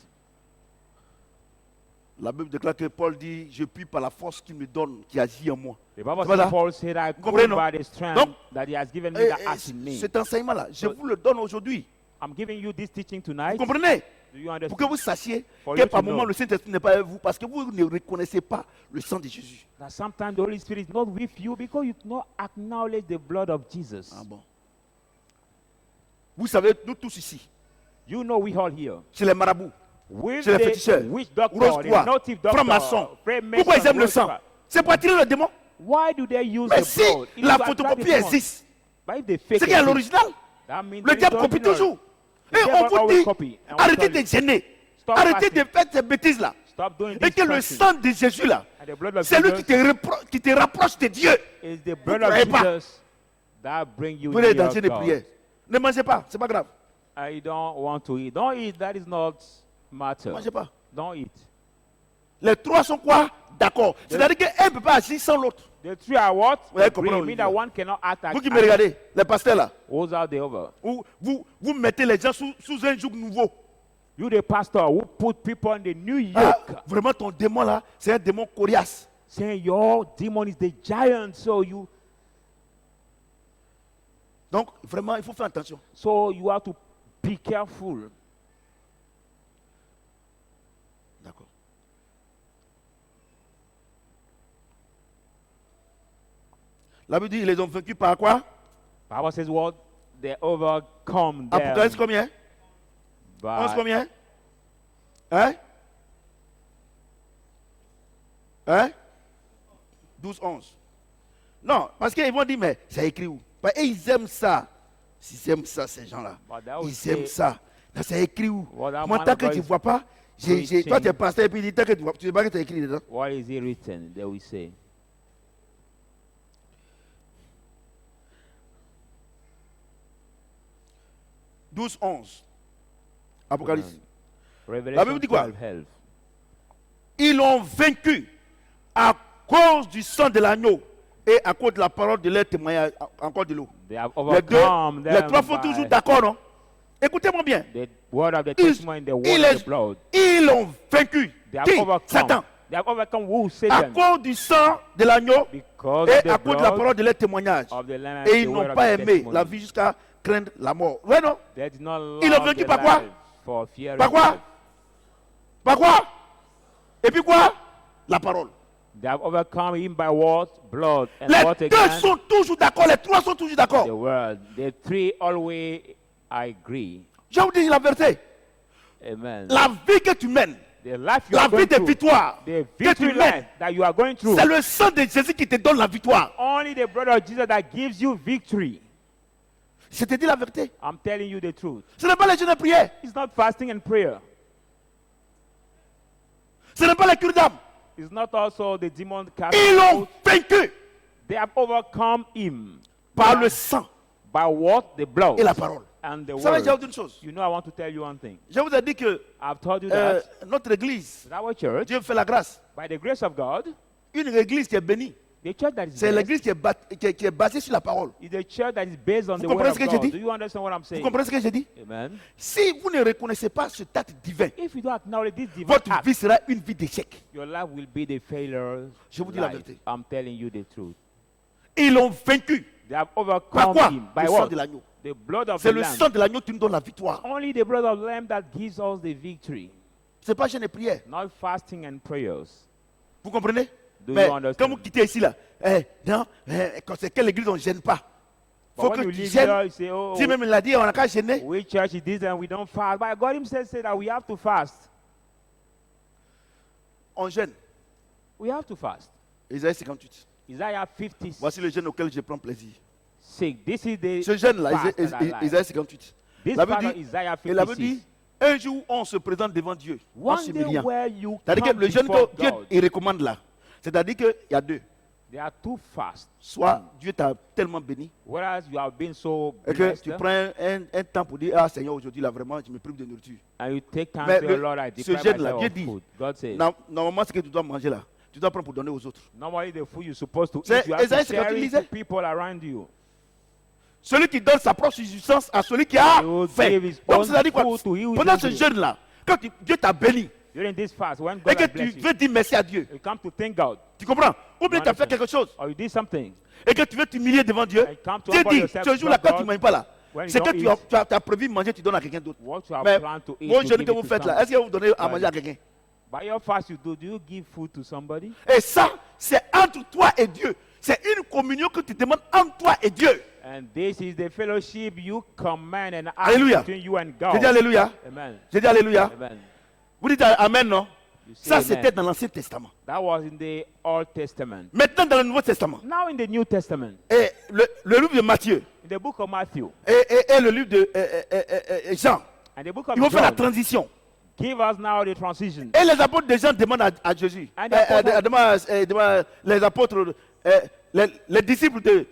La Bible déclare que Paul dit, je puis par la force qu'il me donne, qui agit en moi. The Bible C'est pas says, ça? Paul said, I Vous comprenez, go non? by the strength Donc, that he has given me Et- that et acts in me. cet enseignement-là, je vous le donne aujourd'hui. I'm giving you this teaching Vous tonight. comprenez? Do you Pour que understand? vous sachiez For que you par to moment, know. le Saint-Esprit n'est pas avec vous parce que vous ne reconnaissez pas le sang de Jésus. That sometimes the Holy Spirit is not with you because you do not acknowledge the blood of Jesus. Ah bon. Vous savez, nous tous ici, You know we all here. chez les marabouts, With chez les the féticheurs, witch doctor, rose the croix, native doctor, francs-maçons, Freemason, pourquoi ils aiment le Rose sang? Croix. C'est pour attirer le démon. Why do they use Mais the si blood? It is la to attract photocopie the demons. existe, But if they fake c'est qu'il y a it, l'original. that means Le there is diable copie original. toujours. The Et devil on vous always dit, copy. And we arrêtez tell de gêner. Stop Arrêtez fasting. de faire ces bêtises-là. Stop doing Et this que le fasting. sang de Jésus-là, And the blood of c'est lui Jesus qui te rapproche de Dieu. is the blood ne of croyez pas. Jesus that bring you Vous êtes near dans une God. prière. Ne mangez pas, c'est pas grave. I don't want to eat. Don't eat. That is not matter. Ne mangez pas. Don't eat. Les trois sont quoi? D'accord. C'est-à-dire qu'un ne peut pas agir sans l'autre. The three are what? Ouais, Agree. comprenez, Mean that one cannot act Vous as qui me regardez, les pasteurs là, holds out the other. vous mettez les gens sous un joug nouveau. You the pastor who put people on the new yoke. Ah, vraiment, ton démon là, c'est un démon coriace. Saying your demon is the giant, so you Vraiment, il faut faire attention. you have to be careful. D'accord. La Bible dit, ils les ont vaincus par quoi? Bible says what? They overcome them Apocalypse combien? 11 by combien? Hein? Hein? 12, 11. Non, parce qu'ils vont dire, mais c'est écrit où? Et ils aiment ça. S'ils aiment ça, ces gens-là. But that would Ils aiment say- ça. Là, c'est écrit où? Well, that Moi, man tant of que God je ne is- vois pas, Toi, tu es pasteur et puis il dit que tu ne sais pas que tu as écrit dedans. What is it written? There we say. 12-11. Apocalypse. Revelation Bible dit quoi? 12:11. Ils l'ont vaincu à cause du sang de l'agneau et à cause de la parole de leur témoignage, encore de l'eau. They have Les deux, overcome les them trois font by toujours d'accord, non? Écoutez-moi bien. the word of the Ils, testimony, the word of the blood. ils l'ont vaincu. They have Qui? overcome. Satan. They have overcome who? À Satan. cause du sang de l'agneau Because et of the à cause de la blood parole de leur témoignage. of the Lamb, Et the ils word n'ont of pas the aimé testimony. la vie jusqu'à craindre la mort. Ouais, non? They did not Ils l'ont love vaincu the par quoi? life for fear Par of quoi? death. Par quoi? Et puis quoi? La parole. They have overcome him by what? Blood. And Les what deux again? sont toujours d'accord, les trois sont toujours The d'accord. word. The three always agree. Je vous dis la vérité. Amen. La vie que tu mènes, The life you la are vie going de through, victoire the que victory tu life mènes, that you are going through, c'est le sang de Jésus qui te donne la victoire. only the blood of Jesus that gives you victory. Je te dis la vérité. I'm telling you the truth. Ce n'est pas les jeûnes de prière. It's not fasting and prayer. Ce n'est pas les cures d'âme. It's not also the demon cast Ils l'ont out. vaincu They have overcome him par le sang by what? The blood et la parole. and the Vous savez, je vais word. vous dire une chose. You know, I want to tell you one thing. Je vous ai dit que I've told you that notre église, our church, Dieu fait la grâce. by the grace of God, Une église qui est bénie, the church that is c'est blessed l'église qui est basée sur la parole. is the church that is based on Vous the word comprenez of ce que j'ai God. dit? Do you understand what I'm Vous saying? comprenez ce que j'ai dit? Amen. Si vous ne reconnaissez pas ce acte divin, If you don't acknowledge this divine votre act, vie sera une vie d'échec. your life will be the failure. Je vous dis la life. vérité. I'm telling you the truth. Ils l'ont vaincu. They have Par overcome quoi? him. By Le sang what? de l'agneau. The blood of C'est the le Lamb. sang de l'agneau qui nous donne la victoire. Only the blood of the Lamb that gives us the victory. C'est pas jeûne et prière. Not fasting and prayers. Vous comprenez? Do Mais you understand? quand vous quittez ici, là, non, quand c'est quelle église, on ne gêne pas. But Faut when que you tu leave here, gênes. you say, oh, Si même il l'a dit, on n'a qu'à gêner. we church is this and we don't fast. But God himself said that we have to fast. On gêne. We have to fast. Isaïe 58. Isaiah 56. Voici le jeûne auquel je prends plaisir. This is the Ce jeûne-là, fast that I like. Isaïe 58. This La Bible part of dit, Isaiah et la Bible 56. dit, un jour on se présente devant Dieu, en One day s'humiliant. where you C'est-à-dire que come le jeûne before que Dieu God, il recommande là, c'est-à-dire qu'il y a deux. there are two fasts. Soit Dieu t'a tellement béni Whereas you have been so et que blessed, tu prends un temps pour dire, ah Seigneur, aujourd'hui là vraiment, je me prive de nourriture. and you take time Mais to say, Lord, I ce deprive jeûne-là, myself Dieu of dit, food. God says, normalement ce que tu dois manger là, tu dois prendre pour donner aux autres. normally the food you're supposed to C'est eat, you have Isaiah to share 58 it disait, to people around you. celui qui donne sa propre subsistance à celui qui a He will faim. give his Donc own c'est-à-dire quoi? food to he who is Pendant ce hungry. jeûne-là, quand Dieu t'a béni During this fast, when et God que has tu blessed you, veux dire merci à Dieu, you come to thank God, tu comprends? Ou bien tu as fait understand? quelque chose or you did something, et que tu veux t'humilier devant Dieu, and come to Dieu humble dit, yourself ce jour-là, before quand tu ne God, manges pas là, when you c'est que don't tu eat, as prévu manger, tu donnes à quelqu'un d'autre. what you have Mais planned to eat, vos you jeûnes give que it vous to faites là, someone. est-ce que vous donnez à Right. manger à quelqu'un? By your fast, do you give food to somebody? Et ça, c'est entre toi et Dieu. C'est une communion que tu demandes entre toi et Dieu. And this is the fellowship you command and ask Alléluia. between you and J'ai dit God. Alléluia. Amen. J'ai dit Alléluia. Amen. Vous dites Amen, non? You say Ça, amen. c'était dans l'Ancien Testament. That was in the Old Testament. Maintenant, dans le Nouveau Testament, Now in the New Testament, et le livre de Matthieu in the book of Matthew et le livre de Jean, and the book of ils vont faire la John, transition. give us now the transition. Et les apôtres de Jean demandent à Jésus, And the apôtres- demandent les apôtres, les disciples de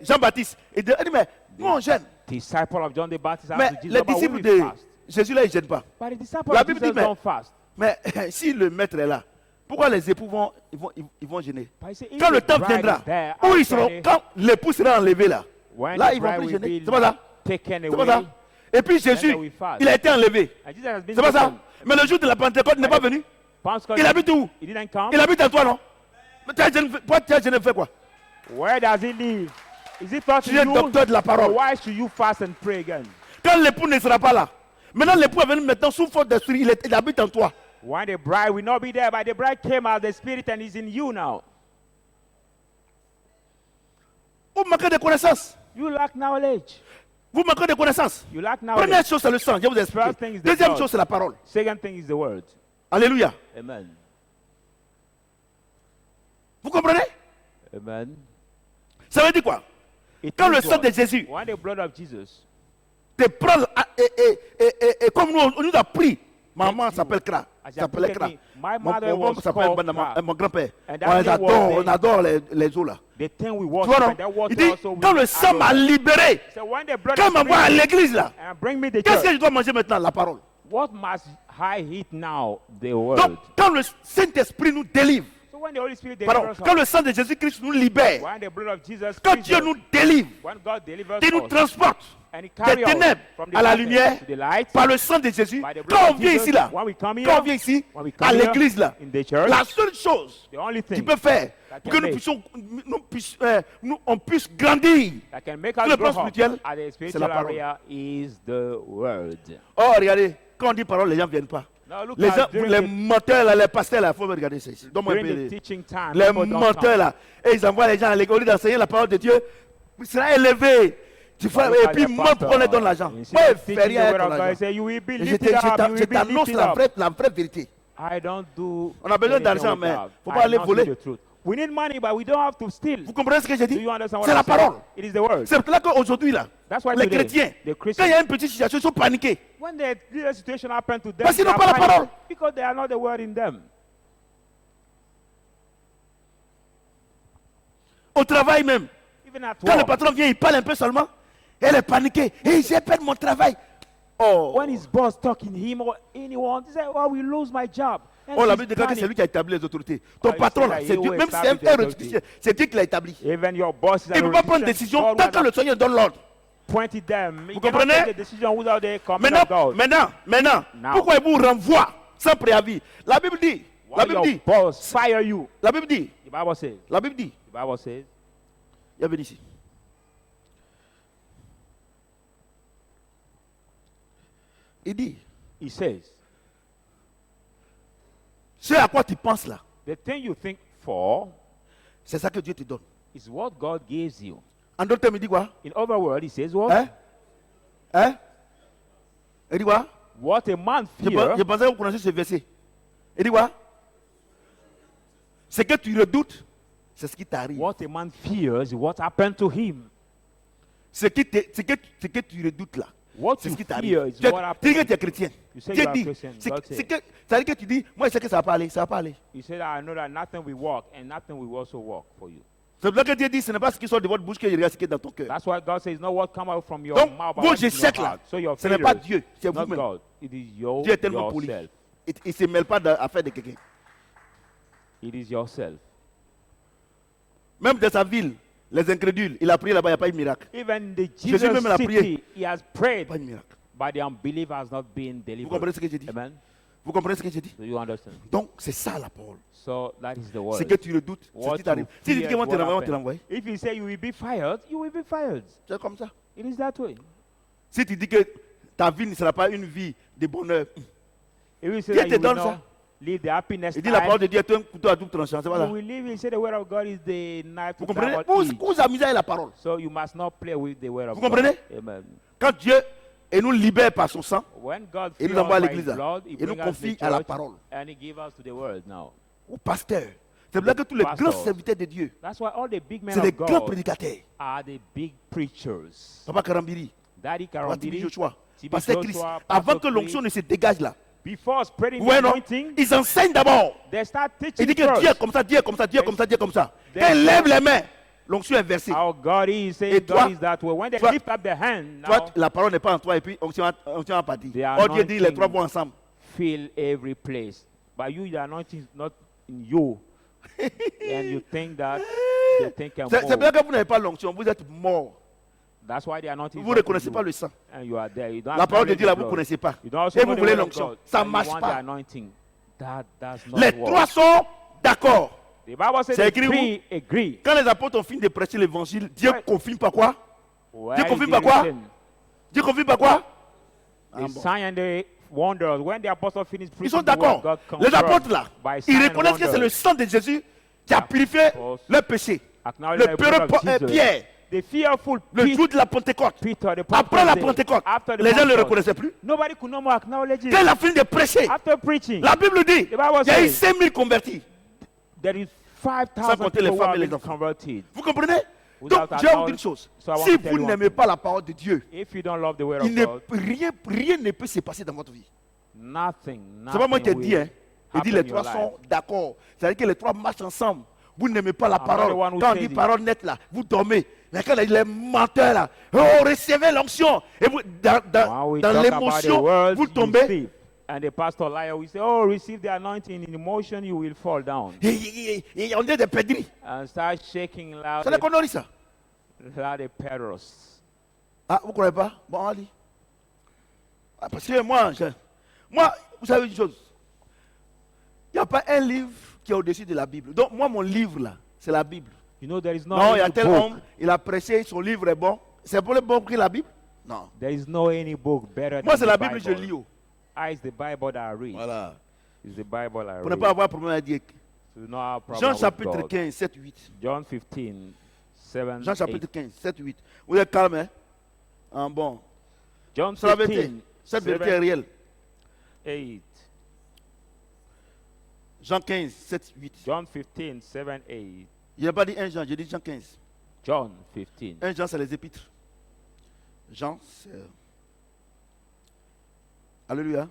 Jean-Baptiste, ils disent, mais nous on gêne. Disciple of John the Baptist Mais asked Jesus, les "But will disciples we de fast?" Jésus là, ils ne gênent pas. But the disciples La of Bible Jesus dit, mais- don't fast. Mais si le maître est là, pourquoi les époux vont gêner? But he said, if Quand le the temps bride viendra, is there, où how ils can seront, they- quand l'époux sera enlevé là, when là the ils vont bride plus will gêner. be C'est pas ça? taken C'est pas ça? away, Et puis Jésus, we fast. il a été enlevé. and Jesus has been C'est pas ça? taken. Mais le jour de la Pentecôte n'est pas venu. Pentecost, Il habite où? he didn't come. Il habite en toi, non? Mais tu as gêné fait quoi? Where does he live? Is it taught to Tu es you? docteur de la Or parole. why should you fast and pray again? Quand l'époux ne sera pas là, maintenant l'époux est venu maintenant sous force d'esprit, il habite en toi. When the bride will not be there, but the bride came out, the Spirit, and is in you now. Vous manquez de connaissances. You lack knowledge. Vous manquez de connaissances. You lack knowledge. Première chose, c'est le sang. Je vous ai expliqué. First thing is the Deuxième blood. chose, c'est la parole. Second thing is the word. Alléluia. Amen. Vous comprenez? Amen. Ça veut dire quoi? It Quand le means sang what? de Jésus When the blood of Jesus te prend et comme nous, on nous a pris Maman s'appelle Kra. As you S'appelait look Kra. at me, my Mon mother mon was s'appelle called Kra. mon grand-père. And that name was On the- adore les eaux là. The thing we Tu worship vois, non? and that water Il dit, also we quand le sang adore. m'a libéré, So when the blood quand is m'envoie à free l'église là, and bring me the qu'est-ce que church, je dois manger maintenant? La parole. what must I eat now? The Donc, word. quand le Saint-Esprit nous délivre, So when the Holy Spirit pardon, delivers quand us, le sang de Jésus-Christ nous libère, when the blood of Jesus quand frees Dieu us, nous délivre, when God delivers il nous us, transporte and he des carries us ténèbres from the à la darkness lumière to the light, par le sang de Jésus. by the blood Quand on of vient Jesus, ici là, when we come quand on here, vient ici when we à come here l'église là, in the church, la seule chose the only qui thing peut faire that pour can que nous make- puissions, on puisse grandir. that can make Sur us le grow plan up spirituel, at the c'est spiritual la parole. area is the word. Oh, regardez, quand on dit parole, les gens ne viennent pas. Now look Les, at gens, during les the- menteurs, là, les pasteurs, là, il faut me regarder ça ici. Donne-moi un during peu the les, teaching time, les people don't menteurs, come. là. Et ils envoient les gens à l'école, au lieu d'enseigner la parole de Dieu. Il sera élevé. Tu fais, Look et at puis, the montre pastor. qu'on leur donne l'argent. Instead Ouais, of fais teaching rien the avec word ton of God, argent. say, you will be Et lifted up, you will je be t'annonce lifted la up. vraie vérité. I don't do On a besoin anything d'argent, with mais that. faut I pas aller announce you voler. the truth. We need money, but we don't have to steal. Vous comprenez ce que j'ai Do dit? you understand what C'est I'm la saying? parole. It is the word. C'est pour là qu'aujourd'hui, là, That's why les today, chrétiens, the quand il y a Christians, une petite situation, ils sont paniqués. when the little situation happens to them, Parce qu'ils they n'ont are pas la panicked parole. because they are not the word in them. Au travail même. Even at Quand le work, patron vient, il parle un peu seulement. Elle est paniquée. Et j'ai perdu mon travail. Oh. when his boss talking him or anyone, he say, "Oh, we lose my job." And Oh, la she's Bible déclare que c'est panicked. lui qui a établi les autorités. Ton Oh, il patron, sait là, là, c'est il Dieu. will Même si c'est establish un the recruteur, c'est Dieu qui l'a établi. Even your boss is Il ne peut pas prendre a décision God tant que will le Seigneur donne l'ordre. appointed them. Vous You cannot comprenez? take the decision without the command of God. Maintenant, Now. pourquoi il vous renvoie sans préavis? La Bible dit, Why your boss fire you? la Bible dit, The Bible says. la Bible dit, The Bible says. il y avait ici. Il dit, He says, ce à quoi tu penses là, the thing you think for c'est ça que Dieu te donne. is what God gives you. En d'autres termes, il dit quoi? In other words, he says, what? Hein? Hein? Il dit quoi? What a man Je fears, pensais que vous connaissez ce verset. Il dit quoi? Ce que tu redoutes, c'est ce qui t'arrive. what a man fears is what happened to him. Ce que tu redoutes là, What c'est you ce qui fear t'arrive. is Tu what dis que happened. tu es chrétien. You say Dieu you are dit, Christian, c'est God c'est says. que, ça veut dire que tu dis, moi je sais que ça va pas aller, ça va pas aller. He said, I know that nothing will work and nothing will also work for you. C'est pour ça que Dieu dit, ce n'est pas ce qui sort de votre bouche qui reste ce qui est dans ton cœur. That's why God says, it's not what come out from your Donc, mouth, but vos what is in your échecs là, heart. So your ce n'est pas failures, Dieu, c'est not vous-même. God. It is your, Dieu est tellement poli. yourself. Il ne se mêle pas d'affaires de quelqu'un. It is yourself. Même dans sa ville, les incrédules, il a prié là-bas, il n'y a pas eu de miracle. Even the Jésus Jesus même l'a prié. city, he has prayed, Pas de miracle. but the unbeliever has not been Vous delivered. comprenez ce que j'ai dit? Amen. Vous comprenez ce que j'ai dit? Do you understand? Donc, c'est ça la parole. So that is the word. C'est que tu redoutes, c'est ce What qui t'arrive. you Si tu dis fear que moi is te what l'envoie, on te happened. l'envoie. If you say you will be fired, you will be fired. C'est comme ça. It is that way. Si tu dis que ta vie ne sera pas une vie de bonheur, If you say Dieu that te you will donne not ça. live the happiness il dit la parole life, de Dieu est un couteau à double tranchant. C'est you voilà. will live. He said the word of God is the knife Vous to comprenez? double Vous edge. vous amusez avec la parole. So you must not play with the word of Vous God. comprenez? Amen. Quand Dieu nous libère par son sang, When God il frees nous envoie à us by l'église His là. blood, He Il nous brings us confie the à la church parole, and He gives us to the word now. au pasteur. C'est là que tous les grands Pastors. serviteurs de Dieu, That's why all the big men c'est des of grands God prédicateurs. are the big preachers. Papa Karambiri, Daddy Papa Tibi Karambiri, Joshua, Tibi Pasteur Christ, Joshua, avant Pastor que l'onction Chris, ne se dégage là. before spreading Ouais, the non? anointing, Ils enseignent d'abord. they start Il teaching dit que Dieu est first. comme ça, Dieu est comme ça, Dieu est comme ça, Dieu est comme ça. Then Quand ils God- lèvent les mains, l'onction est versée. How God is saying Et toi- God is that way. When they toi- lift up their hand, Toi, now la parole n'est pas en toi et puis onction n'a pas dit. The Oh Dieu dit, les anointing- trois vont ensemble. fill every place. But you, the anointing is not in you. And you think that the thing can C'est move. bien que vous n'avez pas l'onction, vous êtes mort. That's why the anointing Vous is ne not in reconnaissez you. pas le sang. And you are there. You don't La parole de acknowledge Dieu là, the vous ne blood. connaissez pas. You don't also Et know vous the voulez word of l'onction. God, Ça and ne you marche want pas. the anointing. That does not Les work. trois sont d'accord. The Bible says C'est the écrit où? three agree. Quand les apôtres ont fini de prêcher l'évangile, Dieu Ouais. confirme par quoi? Where Dieu is confirme it par quoi? written? Dieu confirme par quoi? Ah, The bon. sign and the wonders. When the apostles finished Ils preaching sont the word, d'accord. God Les confirmed apôtres là, by ils sign and reconnaissent que c'est wonders. le sang de Jésus qui a purifié Apostles leur péché. Acknowledge Le the peureux blood of Jesus. Pierre, The fearful le jour de la Pentecôte. Peter, the Après la prophet, Pentecôte, after the les gens ne le Pentecost, reconnaissaient plus. nobody could no more acknowledge Quand il it. a fini de prêcher, After preaching, la Bible dit, The Bible il y a eu says- 5000 convertis. there is Sans 5,000 compter les people who femmes have et les been enfants. converted. Vous comprenez? Without Donc, Dieu vous dit une knowledge, chose. so I want Si to tell vous you one n'aimez thing. pas la parole de Dieu, If you don't love the word il of ne, God, rien ne peut se passer dans votre vie. Nothing. C'est pas moi qui ai will dit, hein. Il dit happen les in your trois life. sont d'accord. C'est-à-dire que les trois marchent ensemble. Vous n'aimez pas la I'm not the parole. one who Quand on said dit it. parole nette là, vous dormez. Mais quand il est menteur là, oh, recevez l'onction. Et vous, dans When we talk about the l'émotion, words, vous you tombez. sleep. And the pastor liar will say, oh, receive the anointing. In emotion, you will fall down. Et on dit des pédris. And start shaking loud, C'est des conneries ça. loud the pedals. Ah, vous ne croyez pas? Bon, on dit. Ah, parce que moi, vous savez une chose. Il n'y a pas un livre qui est au-dessus de la Bible. Donc, moi, mon livre là, c'est la Bible. You know, there is no Non, il y a any tel book. homme, il a prêché, son livre est bon. C'est pour le bon que la Bible? Non. There is no any book better Moi, than c'est la the Bible que je lis. Bible. It's the Bible that I read. Voilà. It's the Bible I Pour ne read. pas avoir problème à dire. So you know our problem Jean with chapitre God. 15, 7, 8. John 15, 7, Jean 8. chapitre 15, 7, 8. Vous êtes calme, hein? Ah, bon. John C'est la vérité. 15, Cette vérité est 7, réelle. 8. Jean 15, 7, 8. John 15, 7, 8. Je n'ai pas dit 1 Jean, j'ai dit Jean 15. John 15. 1 Jean, c'est les épîtres. Jean, c'est. Alléluia.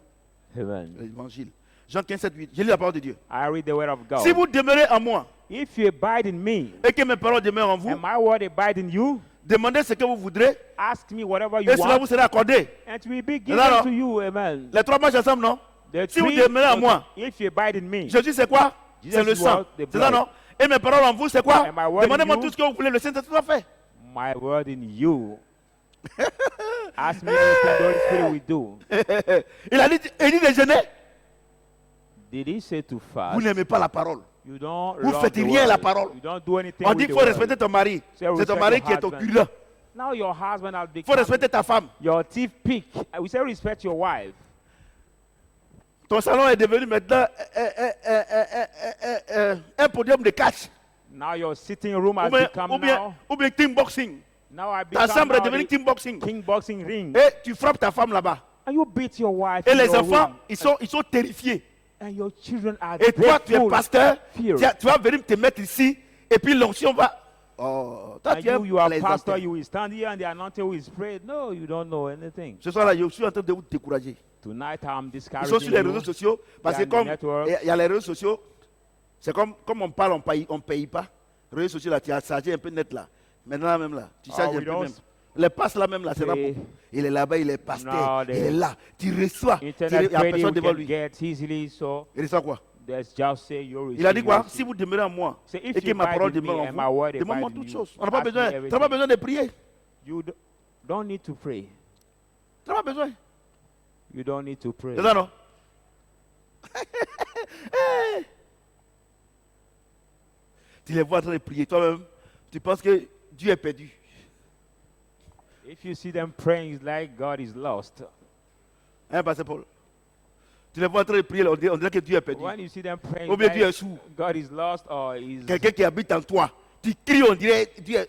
Amen. L'évangile. Jean 15, 7, 8. J'ai lu la parole de Dieu. I read the word of God. Si vous demeurez en moi If you abide in me, et que mes paroles demeurent en vous, and my word abide in you, demandez ce que vous voudrez ask me whatever you et cela vous want, sera accordé. and it will be given Alors, to you. Amen. Les trois marchent ensemble, non? The Si vous three- demeurez en moi, if you abide in me, Jésus, c'est quoi? Jesus C'est le is sang. what? The C'est ça, blood. non? Et mes paroles en vous, c'est quoi? And my word in Demandez-moi you. tout ce que vous voulez, le Saint-Esprit va faire. my word in you. Ask me anything the Holy Spirit will do. Il a dit de jeûner. Did he say to fast? Vous n'aimez pas la parole. You don't Vous love faites the rien word. la parole. You don't do anything On with dit the qu'il faut word. respecter ton mari. Say C'est ton respect mari your qui est ton husband. cul-là. Now your husband has Il faut become respecter ta femme. your thief pick. We say respect your wife. Ton salon est devenu maintenant un podium de catch. Now your sitting room has become Ou bien team boxing. now I Ta become chambre est now devenue the team boxing. king boxing ring. Et tu frappes ta femme là-bas. And you beat your wife Et in les your enfants, room. ils sont terrifiés. And your children are Et toi, tu es dreadful. pasteur. fear. Tu vas venir te mettre ici. Et puis l'onction va. Oh, toi, And tu es you are plaisantin. pastor, you will stand here and the anointing will spread. No, you don't know anything. Ce soir-là, je suis en train de vous décourager. Tonight I'm Ils discouraging sont sur les you. réseaux sociaux. Parce que They are comme on the network. il y a les réseaux sociaux, c'est comme on parle, on paye pas. Les réseaux sociaux, là, tu as chargé un peu net là. Maintenant, là, même là, tu charges we un peu don't même. Les passes là même là, c'est pas pay. beaucoup. Il est là-bas, il est pasteur. No, Il est là. Tu reçois. Il Internet n'y a credit personne we devant can lui. get easily, so Il reçoit quoi? let's just say you receive. Il a dit quoi? you Si receive. vous demeurez en moi Say, if et que you ma abide parole in me demeure en and my vous, word demande-moi abide in toutes you, choses. On n'a pas ask me besoin, tu n'as everything. pas besoin de prier. You don't need to pray. Tu n'as pas besoin. You don't need to pray. C'est ça, non? Tu les vois en train de prier. Toi-même, tu penses que Dieu est perdu. If you see them praying, it's like God is lost. Hein, Pasteur Paul? Tu les vois en train de prier, on dirait que Dieu est perdu. When you see them praying, Ou it's bien Dieu est like sourd. God is lost or is Quelqu'un qui habite en toi. Tu cries, on dirait Dieu.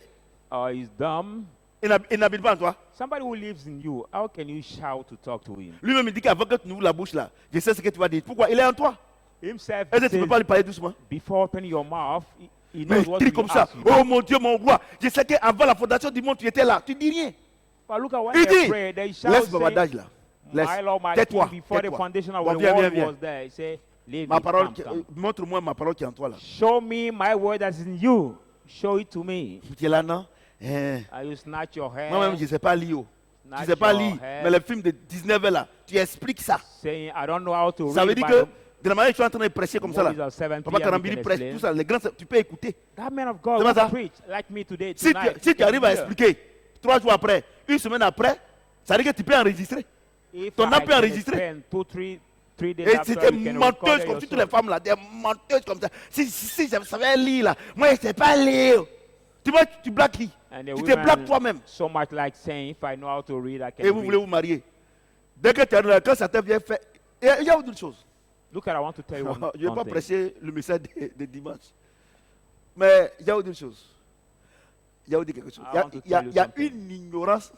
dumb. Il n'habite pas en toi. Somebody who lives in you, how can you shout to talk to him? Lui-même, il dit qu'avant que tu ouvres la bouche là, je sais ce que tu vas dire. Pourquoi? Il est en toi. Himself Est-ce que tu ne says, peux pas lui parler doucement? before opening your mouth, he Mais knows what crie to comme ça. ask you. Oh mon Dieu, mon roi. Je sais qu'avant la fondation du monde, tu étais là. Tu dis rien. But look at when Il they dit, pray, they shout, laisse say, bavardage là. Laisse. my Lord, my Tais-toi. King, before the Tais-toi. foundation of Bon, the viens, world viens, was there. He said, leave Ma it, parole, come. montre-moi ma parole qui est en toi là. Show me my word that's in you. Show it to me. Tu es là, non? Hein. And you snatch your hair, Moi-même, je ne sais pas lire. Je ne snatch sais pas your lire. hair, Mais les films de 19 ans là, tu expliques ça. saying, I don't know how to Ça veut read dire by que, the de la manière que tu es en train de prêcher comme ça là, movies of 7 Papa p.m. Karambili you can prêche, explain. tout ça, les grands, tu peux écouter. That man of God C'est wants pas to ça? preach like me today, Si tonight. tu You can arrives à hear. expliquer, 3 jours après, une semaine après, ça veut dire que tu peux enregistrer. If ton I âme peut can enregistrer. spend 2-3 days Et after, c'était you can menteuse record comme your toutes soul. les femmes là, des menteuses comme ça. Si je savais lire là, moi je ne sais pas lire. Tu vois, tu blagues qui? And the Tu te women blagues toi-même. so much like saying, if I know how to read, I can Et vous read. voulez vous marier. Dès que tu es là, quand ça te vient faire. Et il y a autre chose. Look at, I want to tell you one, Je ne vais one pas thing. prêcher le message de dimanche. Mais il y a autre chose. Il y a autre quelque chose. I want to Il y a tell you something. une ignorance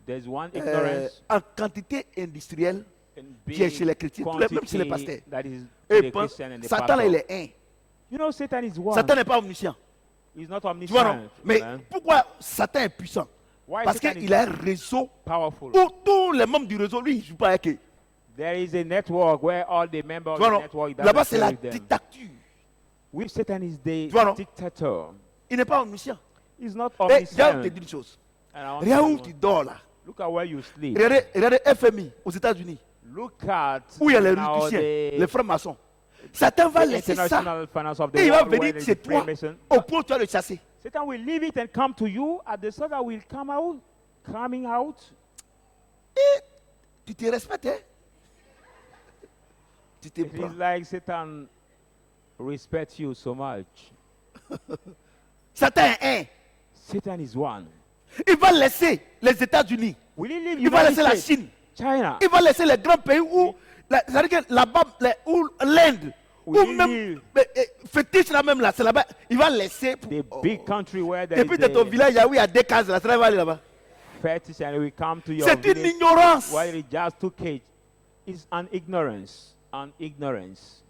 There's one ignorance en quantité industrielle in qui est chez les big chrétiens, même chez les quantity pasteurs. that is Et the pense, Christian and the Satan là, pastor. il est un. You know, Satan is one. Satan n'est pas omniscient. He's not Tu vois, omniscient. non? Mais man. pourquoi Satan est puissant? Why Parce Satan qu'il is a un réseau powerful? où tous les membres du réseau, lui, il ne joue pas avec eux. There is a network where all the members of Tu vois, the non? network that Là-bas, are c'est la with them. dictature. With Satan is the Tu vois, non? dictator. Il n'est pas omniscient. He's not Et regarde, omniscient. je te dis une chose. And I want to Regarde tell où you tu one- dors là. Look at where you sleep. Regardez FMI aux États-Unis. Look at Où il y a les now Ruticiens, the les francs-maçons. Satan va laisser ça. international finance of the Et il va world where venir there is chez toi. Freemason. Au point où tu vas le chasser. Satan will leave it and come to you at the Satan will coming out. Et tu te respectes, hein? Tu te It prends. is like Satan respects you so much. Satan est un. Satan is one. Il va laisser les États-Unis. Will he leave Il va United laisser la States, Chine. China? Il va laisser les grands pays où, c'est-à-dire que là-bas, où l'Inde, Oui, ou même oui. fétiche là même là, c'est là-bas. Il va laisser. The big country where there Depuis is de ton the village, il y a des cases là, ça va aller là-bas. fetish and we come to your C'est une village ignorance. while it just took it. It's an ignorance. An ignorance.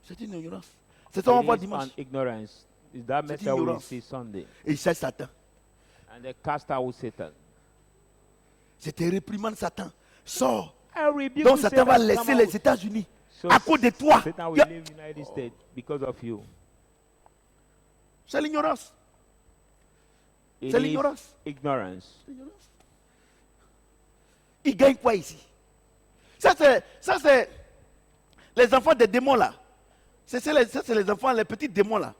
C'est une ignorance. C'est ça qu'on voit It is dimanche. an ignorance. Is that C'est message we ignorance. see Sunday? Et il cherche Satan. And they cast out Satan. C'était réprimande Satan. Sors. I rebuke Donc you, Satan va Satan, laisser come les out. États-Unis So à cause de toi. Satan will Yeah. leave United States because of you. C'est l'ignorance. It C'est is l'ignorance. ignorance. Il gagne quoi ici? Ça c'est les enfants des démons là. Ça c'est les enfants, les petits démons là.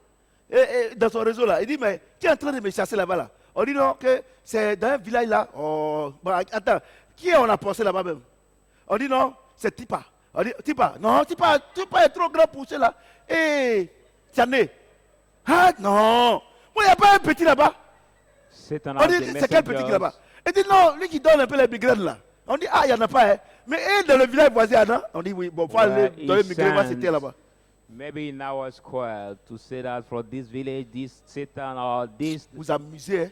Et dans son réseau là, il dit mais tu es en train de me chasser là-bas là. On dit non que c'est dans un village là. Oh, bah, attends, qui est on a pensé là-bas même? On dit non, c'est Tipa. On dit Tipa, non Tipa est trop grand pour cela. Et Tiané. Ah non, moi il n'y a pas un petit là-bas. Satan On has dit, the c'est quel petit messengers. là-bas? Il dit, non, lui qui donne un peu les migraines là. On dit, ah, il n'y en a pas, hein. Mais dans le village voisin, non? On dit, oui, bon, faut aller Where dans les he migraines, va sends c'était là-bas. Maybe in our square to say that for this village, this Satan or this Vous amusez,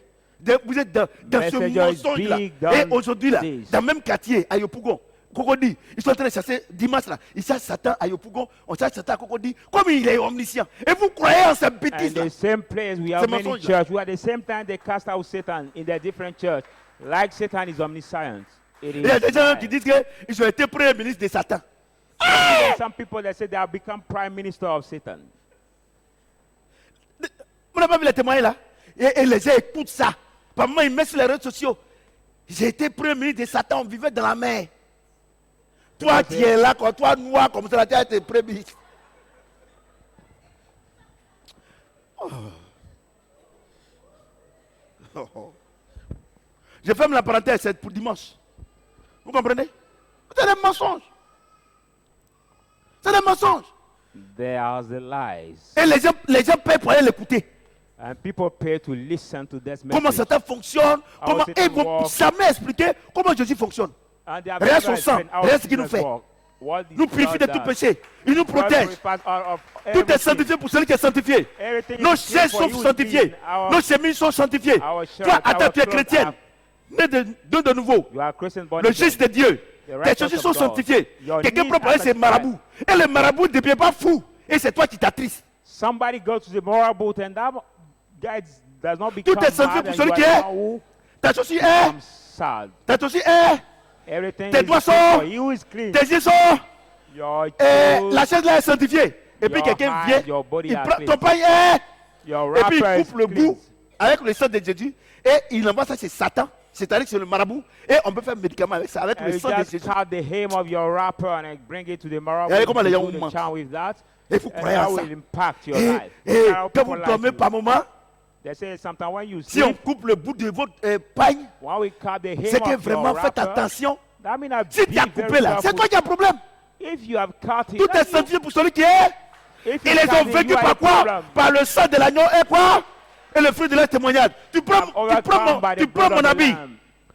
hein. Vous êtes dans ce Messenger is mensonge là. big Et down aujourd'hui là, this. dans le même quartier, à Yopougon, Cocody, ils sont en train de chasser dimanche là. Ils chassent Satan à Yopougon, on chasse Satan à Cocody, comme il est omniscient. Et vous croyez en cette and bêtise là? the same place we have C'est many mensonge. churches. We at the same time they cast out Satan in their different church. Like Satan is omniscient. It Il y a des gens is qui disent qu'ils ont été premiers ministres de Satan. there are some people that say they have become prime minister of Satan. Vous n'avez pas vu les témoignages là? Et les gens écoutent ça. Par moment, ils mettent sur les réseaux sociaux. J'ai été premier ministre de Satan, on vivait dans la mer. Toi qui es là, quand toi noir comme ça, tu as été premier ministre. Oh. Oh. Je ferme la parenthèse, c'est pour dimanche. Vous comprenez? C'est des mensonges. C'est des mensonges. There are the lies. Et les gens payent pour aller l'écouter. And people pay to listen to this message. Comment Satan fonctionne, comment Satan ils vont works. jamais expliquer comment Jésus fonctionne. And they have Rien never son sang, explained how rien ce qu'il nous Jesus fait. walked. What Nous is purifie de God tout does. péché. Il nous God protège. purifies us of Tout est everything. sanctifié pour celui qui est sanctifié. Everything Nos is chaînes clean for sont you is sanctifiées. clean. Our- Nos chemises sont sanctifiées. our shirts, Toi, attends, our tu es clothes chrétienne. are- Né de nouveau. You are Christian born Le again. Fils de Dieu. The Tes righteous chaussures of sont God. sanctifiées. Your Quelqu'un needs peut parler are c'est marabout. Et le marabout ne devient pas fou. Et c'est toi qui t'attriste. Somebody goes to the moral boat and that guy does not become Tout est sanctifié mad pour and celui you qui are est. the one who Ta chaussure est. becomes sad. Ta chaussure est. Everything Tes is doigts clean sont- for you is clean. Tes yeux sont. Your Et toes, la chaise là est sanctifiée. Et puis Your quelqu'un hands, vient. your body Il are prend clean. ton pain est. your Et puis wrapper il is coupe le clean. bout avec le sang de Jésus. Et il envoie ça chez Satan. C'est-à-dire que c'est le marabout. Et on peut faire un médicament avec ça, avec And le you sang de just Jésus. cut the hem of your wrapper and then bring it to the moral Et boat. comment les gens do the mentent. charm with that. Et vous And croyez à that ça. will impact your Et, life. et That's how quand people vous lie dormez to par you. moment, They say sometimes when you si on sleep, coupe le bout de votre pagne, when we cut the hem c'est que of vraiment your faites wrapper, attention. that means that Si be tu as very coupé là, c'est careful. toi qui as un problème. If you have cut it, Tout est that means sanctifié pour celui qui est. if you Ils les cut ont it, vaincus you are par the quoi? problem. Par le sang de l'agneau et quoi? Et le fruit de leur témoignage. Tu prends Overcome by the blood mon of the habit. Lamb.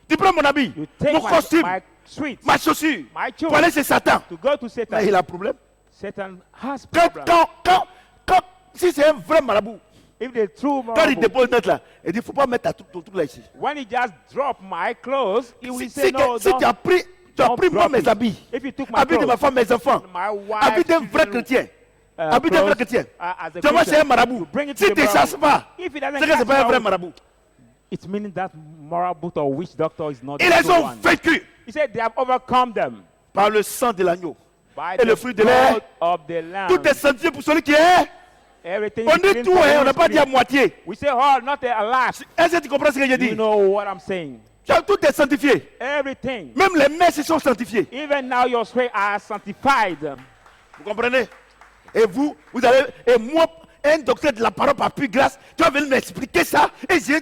Tu prends mon habit, You take mon costume, my sweets, ma chaussure, my pour shoes aller chez Satan. to go to Satan. Mais il a un problème. Satan has Quand, problem. si c'est un vrai marabout, If the true quand il moral, dépose notre là, il dit, faut pas mettre ton truc là ici. when he just drop my clothes, he will Si, say no. si tu as pris, don't moi drop mes it. habits, If you took my habits de clothes, ma femme, mes enfants, my wife, habits d'un vrai children, chrétien, habits d'un vrai clothes, chrétien, as a tu vas chez Christian, un marabout. you bring it to Si the tu ne moral chasses boat. pas, If he doesn't c'est que ce n'est catch pas un you vrai out, marabout. It means that moral book or witch doctor is not Ils the les true ont one. vaincus He said they have overcome them par le sang de l'agneau. by Et le the fruit de l'air. blood of the lamb. Tout est sanctifié pour celui qui est. Everything On is dit clean tout, for hein, on the n'a pas dit à spirit. moitié. We say, oh, not a last. Est-ce que tu comprends ce que je dis? You know what I'm saying? Tout est sanctifié. Everything. Même les messes sont sanctifiées. Even now your spirit are sanctified. Vous comprenez? Et vous allez, et moi, un docteur de la parole par plus grâce, tu vas venir m'expliquer ça, et tu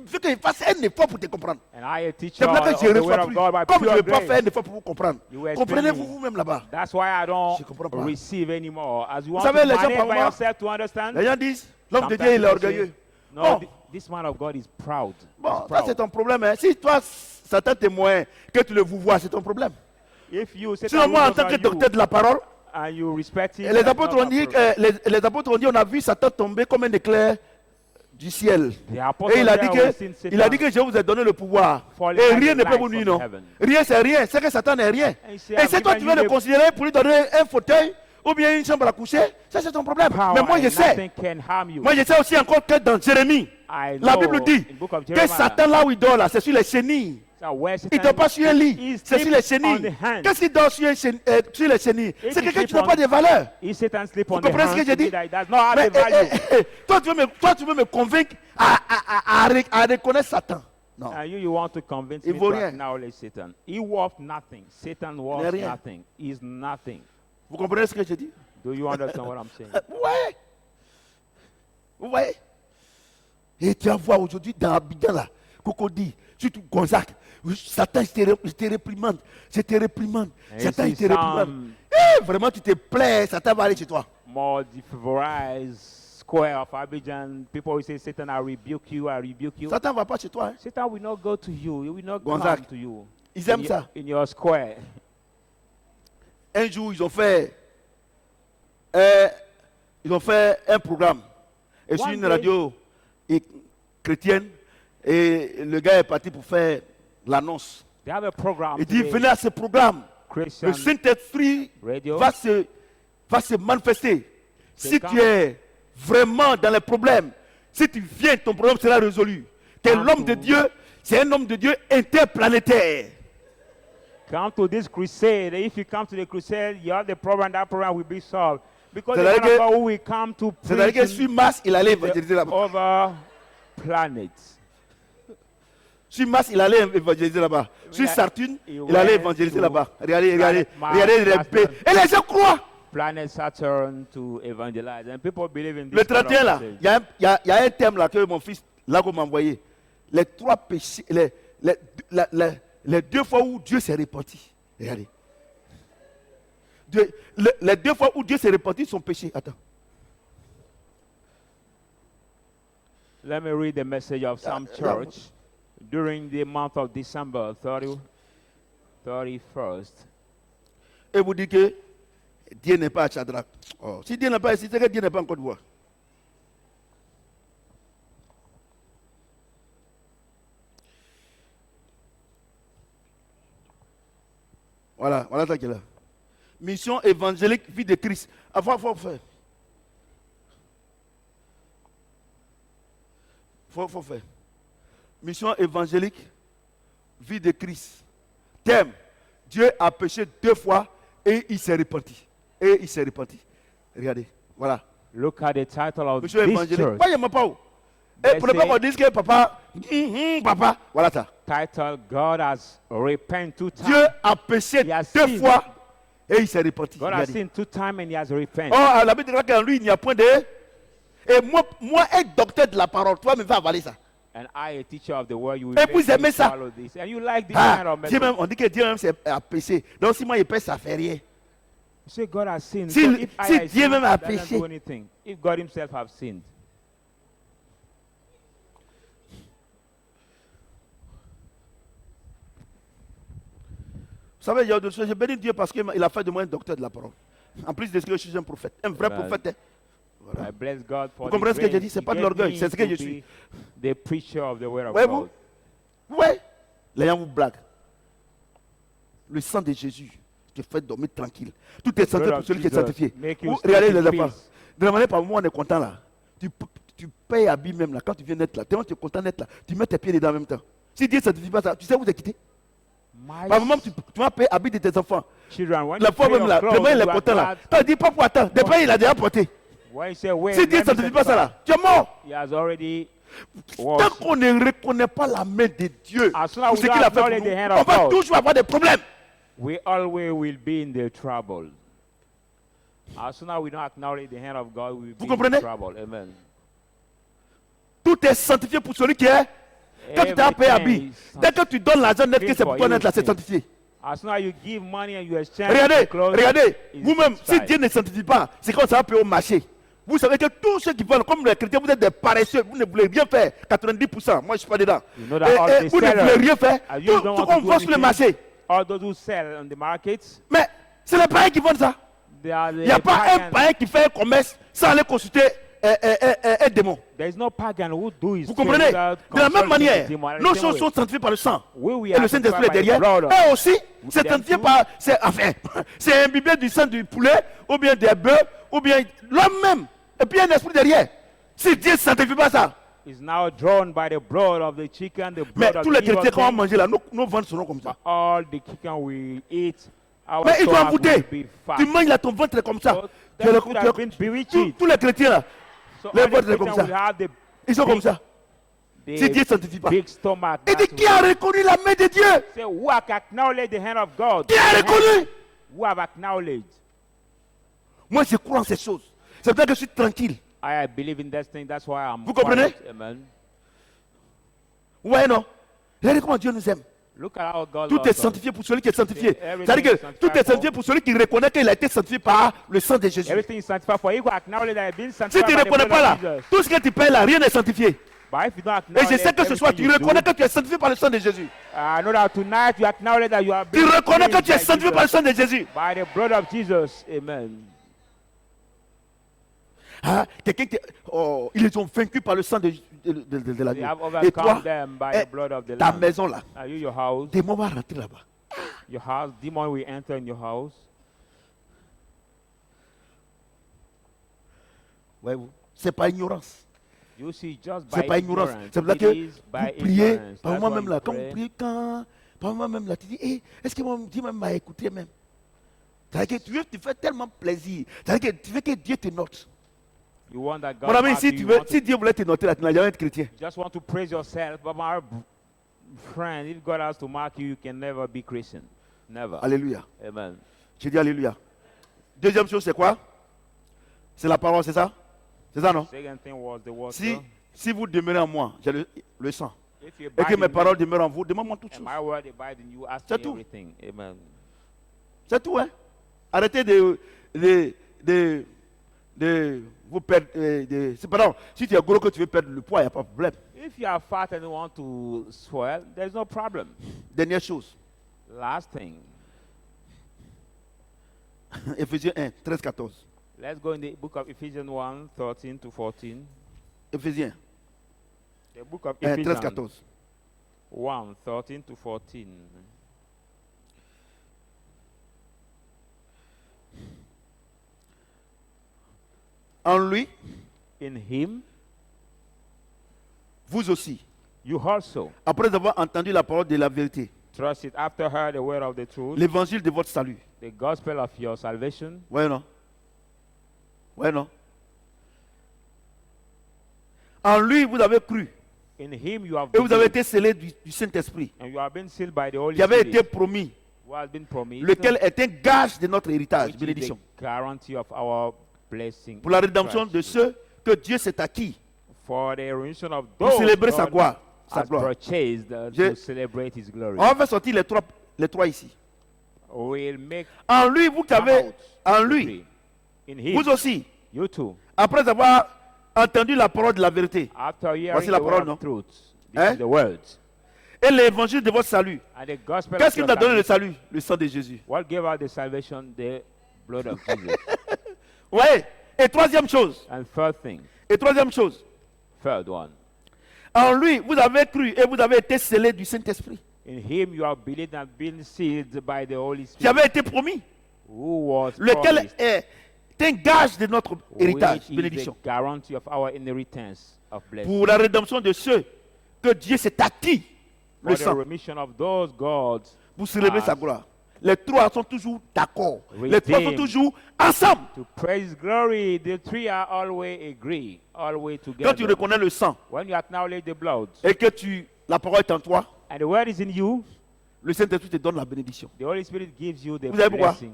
veux que je fasse un effort pour te comprendre. And I a teacher C'est pour ça of que je the word reçois of plus. God by Comme je ne pure veux pas grace. faire un effort pour vous comprendre. You will Comprenez-vous explain me. vous-même là-bas? That's why I don't Je comprends pas. receive anymore. As you want savez, to les gens manage par by moment, yourself to understand. Les gens disent, l'homme de Sometimes Dieu, il est people say, orgueilleux. no, Bon. this man of God is proud. Bon, He's ça proud. c'est ton problème. Hein. Si toi, Satan témoin que tu le vois, c'est ton problème. If you say Sinon, moi, en tant que docteur de la parole, and you respect him, et les that's apôtres not ont dit, a problem. les apôtres ont dit, on a vu Satan tomber comme un éclair du ciel. The apostle Et il a there dit was seen il a dit Satan que je vous ai donné le pouvoir. falling Et like rien the ne peut light vous nuire, from non? heaven. Rien, c'est rien. C'est que Satan n'est rien. And he said, Et I've si toi, tu given veux you le the considérer pour lui donner un fauteuil ou bien une chambre à coucher, ça c'est ton problème. power Mais moi, je and sais. nothing can harm you. Moi, je sais aussi encore que dans Jérémie, I la know Bible dit in book of que Jeremiah, Satan, là où il dort, là, c'est sur les chenilles. so where Il ne dort pas sur un lit, c'est sur les chenilles. Qu'est-ce qu'il dort sur les chenilles? If C'est he quelqu'un qui sleep n'a on- pas de valeur. If Satan sleep on Vous the comprenez ce hands, que j'ai dit? it does not have Mais, a value. toi, tu veux me convaincre à reconnaître Satan. Non. And you want to convince Il me vaut to rien. acknowledge Satan. He worth nothing. Satan worth rien. nothing. He's nothing. Vous comprenez ce que je dis? Do you understand what I'm saying? Ouais. Vous voyez? Et tu vas voir aujourd'hui dans Abidjan là, Coco dit, surtout Gonzague, Satan, je te réprimande. Et Satan, il si te réprimande. Sam- Vraiment, tu te plais, Satan va aller chez toi. More different square of Abidjan. People will say, Satan, I rebuke you, I rebuke you. Satan ne va pas chez toi. Hein. Satan will not go to you. He will not Gonzague. come to you. Ils aiment in ça. In your square. Un jour, ils ont fait un programme. Et sur One une day- radio chrétienne. Et le gars est parti pour faire l'annonce. They have a program. Il dit, today, venez à ce programme. Christian Le Saint-Esprit Radio. va se manifester. C'est Si quand- tu es vraiment dans les problèmes, si tu viens, ton problème sera résolu. Tu es Quand l'homme de tu- Dieu, c'est un homme de Dieu interplanétaire. Come to this crusade. If you come to the crusade, you have the problem. That problem will be solved. Because the C'est-à-dire man of que- God who will come to C'est-à-dire que preach sur Mars, il allait in évangéliser the là-bas. other planets. Sur Mars, il allait évangéliser là-bas. Sur Yeah. Saturne, He il allait went évangéliser to là-bas. Regardez Mars, les Saturn. paix. Et les gens croient. Planet Saturn to evangelize. And people believe in this. Le kind of 31 là, message. il y a un thème là que mon fils Lago m'a envoyé. Les trois péchés, les deux fois où Dieu s'est repenti. Regardez. Les deux fois où Dieu s'est repenti sont péchés. Attends. Let me read the message of some church during the month of December 31st. Et vous dites que Dieu n'est pas à Shadrach. Oh, si Dieu n'est pas ici, c'est que Dieu n'est pas en Côte d'Ivoire. Voilà ça qui est là. Mission évangélique, vie de Christ. Faut faire. Faut faire. Mission évangélique, vie de Christ. Thème. Dieu a péché 2 fois et il s'est repenti. Regardez. Voilà. Look at the title of Mission this évangélique. church. Voyez mon papa. Et Let's pour ne pas say- qu'on dise que papa, papa, voilà ça. Title, God has repented 2 times. Dieu a péché Il a 2 sinned. fois et il s'est repenti. God has Regardez. sinned 2 times and he has repented. Oh, la Bible dit qu'en lui, il n'y a point de... Et moi, un docteur de la parole, toi, me vas avaler ça. And I, a teacher of the word, you will Et vous make me aimez ça? follow this. And you like this kind of Dieu message. même, on dit que Dieu même a péché. Donc si moi il pêche, ça fait rien. You say God has sinned. Si- So if I si have Dieu sinned, même a that doesn't péché. do anything. If God himself have sinned. Vous savez, il y a d'autres choses. Je bénis Dieu parce qu'il a fait de moi un docteur de la parole. En plus de ce que je suis un prophète. Un vrai Voilà. prophète. Hein. Voilà. I bless God for Vous the comprenez ce que grace je dis? C'est he pas de gave l'orgueil, me c'est ce que to je be suis. The preacher of the word of Voyez-vous? God. Ouais. Les gens vous blaguent. Le sang de Jésus te fait dormir tranquille. Tout est santé Blood pour of celui qui est Jesus sanctifié. make you Regardez sleep les in enfants. peace. De la manière par moi, on est content là. tu payes habit même là, quand tu viens d'être là, tellement tu es content d'être là, tu mets tes pieds dedans en même temps. Si Dieu ne sanctifie pas ça, tu sais où c'est quitté? Par moment, tu vas payer habit de tes enfants. Children, when La you fois pay même your là, clothes, demain il you est are content là. glad. Quand il dit, papa, attends, des pains il a déjà porté. When you say, wait, Si Dieu ne let me sanctifie pas ça sanctify, là, tu es mort. he has already Tant washed. qu'on ne reconnaît pas la main de Dieu As soon as pour we ce don't qu'il a fait pour acknowledge nous, the hand on of va God, toujours avoir des problèmes. we always will be in the trouble. As soon as we don't acknowledge the hand of God, we will Vous be in comprenez? trouble. Amen. Tout est sanctifié pour celui qui est. Quand tu t'as payé habit, Everything is dès que tu donnes l'argent net que c'est pour for toi net là, c'est everything. sanctifié. As soon as you give money and you exchange Regardez, the clothes, regardez, it's vous-même, si sanctified. Dieu ne sanctifie pas, c'est comme ça va payer au marché. Vous savez que tous ceux qui veulent, comme les chrétiens, vous êtes des paresseux, vous ne voulez rien faire. 90%, moi je ne suis pas dedans. You know that all Et the vous ne sellers, voulez rien faire. you don't Tout want qu'on to do vend sur le anything. marché. All those who sell on the markets, Mais c'est les païens qui vendent ça. they are Il n'y a the pas un pagans. païen qui fait un commerce sans aller consulter un démon. There is no pagan who do his Vous trade comprenez? without De la même consulting manière, the demon. nos The same choses way. sont sanctifiées par le sang. We Et are le Saint-Esprit est sanctified by the derrière. blood. Eux aussi, c'est Them sanctifié too. par. C'est imbibé du sang du poulet, ou bien des bœufs, ou bien l'homme même. Et puis il y a un esprit derrière. Si Dieu ne sanctifie pas ça, Is now drawn by the blood of the chicken, the mais blood of tous les the evil chrétiens, quand on thing. va manger là, nos ventres seront comme ça. All the chicken we eat, our Mais ils doivent stomach will goûter. be fat. Tu manges là, ton ventre est comme ça. So Tu es that le- food tu es- has been bewitched. tous les chrétiens là, So les all the ventres est comme Christians ça. will have the Ils sont comme ça. the Si Dieu ne sanctifie pas. big stomach. Il dit That's qui a reconnu la main de Dieu? Say, who have acknowledged the hand of God? Qui a reconnu? Who have acknowledged? Moi, je crois en ces choses. C'est pour ça que je suis tranquille. I believe in that thing. That's why I'm Vous comprenez? quiet. Amen. Ouais, non? Regardez comment Dieu nous aime. Look at how God Tout loves est us. sanctifié pour celui qui est sanctifié. Everything C'est-à-dire is que sanctified tout est sanctifié pour celui qui reconnaît qu'il a été sanctifié par le sang de Jésus. Everything is sanctified for you. Acknowledge that I've been Si sanctified tu ne by the reconnais blood pas là, of Jesus. tout ce que tu payes là, rien n'est sanctifié. But if you don't Et acknowledge je sais que ce soir, everything tu you do, reconnais que tu es sanctifié par le sang de Jésus. I know that tonight you acknowledge that you have Tu been reconnais que cleansed tu es by sanctifié par le Jesus. sang de Jésus. By the blood of Jesus. Amen. Hein? Quelqu'un qui. Oh, ils les ont vaincus par le sang de They have l'agneau. overcome Et toi, them by eh, the blood of the ta Lamb. maison là, Are you your house? des mots vont rentrer là-bas. Your house. Demon will enter in your house. Ouais, c'est pas ignorance. You see, just by C'est pas ignorance. ignorance. C'est pour ça It que is vous by priez, ignorance. par That's moi why même you là, quand vous pray. priez, par moi même là, tu dis, est-ce que mon Dieu même m'a écouté même? C'est-à-dire que tu fais tellement plaisir. C'est-à-dire que tu veux que Dieu te note. You want that God Mon ami, mark si, you, you want to- si Dieu voulait te noter là, tu n'as jamais été chrétien. just want to praise yourself, but my friend, if God has to mark you, you can never be Christian. Never. Alléluia. Amen. J'ai dit Alléluia. Deuxième chose, c'est quoi? C'est la parole, c'est ça? C'est ça, non? Second thing was the water. Si vous demeurez en moi, j'ai le sang, If you et que abide mes in paroles me, demeurent en vous, demande-moi toutes and choses. my word abide in you, ask C'est me tout. everything. Amen. C'est tout, hein? Arrêtez de vous perdre. Pardon, si tu es gros que tu veux perdre le poids, il n'y a pas de problème. If you are fat and you want to swell, there's no problem. Dernière chose, Last thing, Éphésiens 1, 13, 14. let's go in the book of Ephesians 1, 13 to 14. Éphésiens The book of 1, 13, Ephesians 14. 1, 13 to 14. En lui, In him, vous aussi, you also après avoir entendu la parole de la vérité, trusted after heard the word of the truth, l'évangile de votre salut. the gospel of your salvation. Ouais, non? Ouais, non? En lui, vous avez cru. In him you have Et vous avez believed, été scellés du Saint-Esprit, and you have been sealed by the Holy qui avait Spirit, été promis, who has been promised, lequel est un gage de notre héritage, which is bénédiction, the guarantee of our blessing. pour la in rédemption Christ de ceux que Dieu s'est acquis for the remission of pour those célébrer sa God gloire. Sa has gloire. purchased Je- to celebrate his glory. On va faire sortir les trois ici. Will make En lui, vous qui come avez, out en lui, free. In him, vous aussi, you too, après avoir entendu la parole de la vérité after hearing Voici la the parole, word non? of truth, this Hein? is the words, et l'évangile de votre salut, and the gospel qu'est-ce of qui your nous a donné le salvation. salut? Le sang de Jésus. What gave out the salvation? The blood of Jesus. Ouais. Et troisième chose, And third thing, third one, en lui, vous avez cru et vous avez été scellés du Saint-Esprit, in him you have believed and been sealed by the Holy qui Spirit, avait été promis, who was lequel promised, est C'est un gage de notre héritage, which is the bénédiction. guarantee of our inheritance of blessing. Pour la rédemption de ceux que Dieu s'est acquis For le the sang remission of those gods pour célébrer Ah. sa gloire. Les trois sont toujours d'accord. Redeemed. Les trois sont toujours ensemble. to praise His glory. The three are always agree, always Quand tu together. reconnais le sang When you acknowledge the blood et que la parole est en toi, and the word is in you, le Saint-Esprit te donne la bénédiction. the Holy Spirit gives you the Vous savez pourquoi? blessing.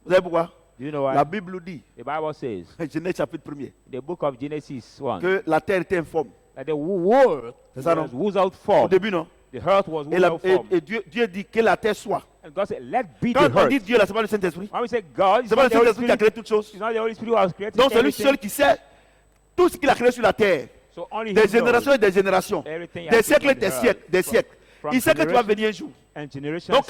Vous savez pourquoi? Do you know La why? Bible dit, The Bible says, Genèse chapitre 1er, the book of Genesis 1, que la terre était informe. that the world C'est ça, non? was without Au form. début, non? The earth was Et, without form. Dieu dit que la terre soit. And God said, let be Quand the on dit earth. Dieu, là, c'est pas le Saint-Esprit. When we say God, it's C'est pas not le the Holy Saint-Esprit qui a Spirit. créé toutes choses. It's not the Holy Spirit who has created Donc c'est lui everything. seul qui sait tout ce qu'il a créé sur la terre. So only Des He générations knows et des générations. everything he Des has siècles et created des on the siècles. earth. Des siècles. From Il sait que tu vas generation venir un jour. and generations. Donc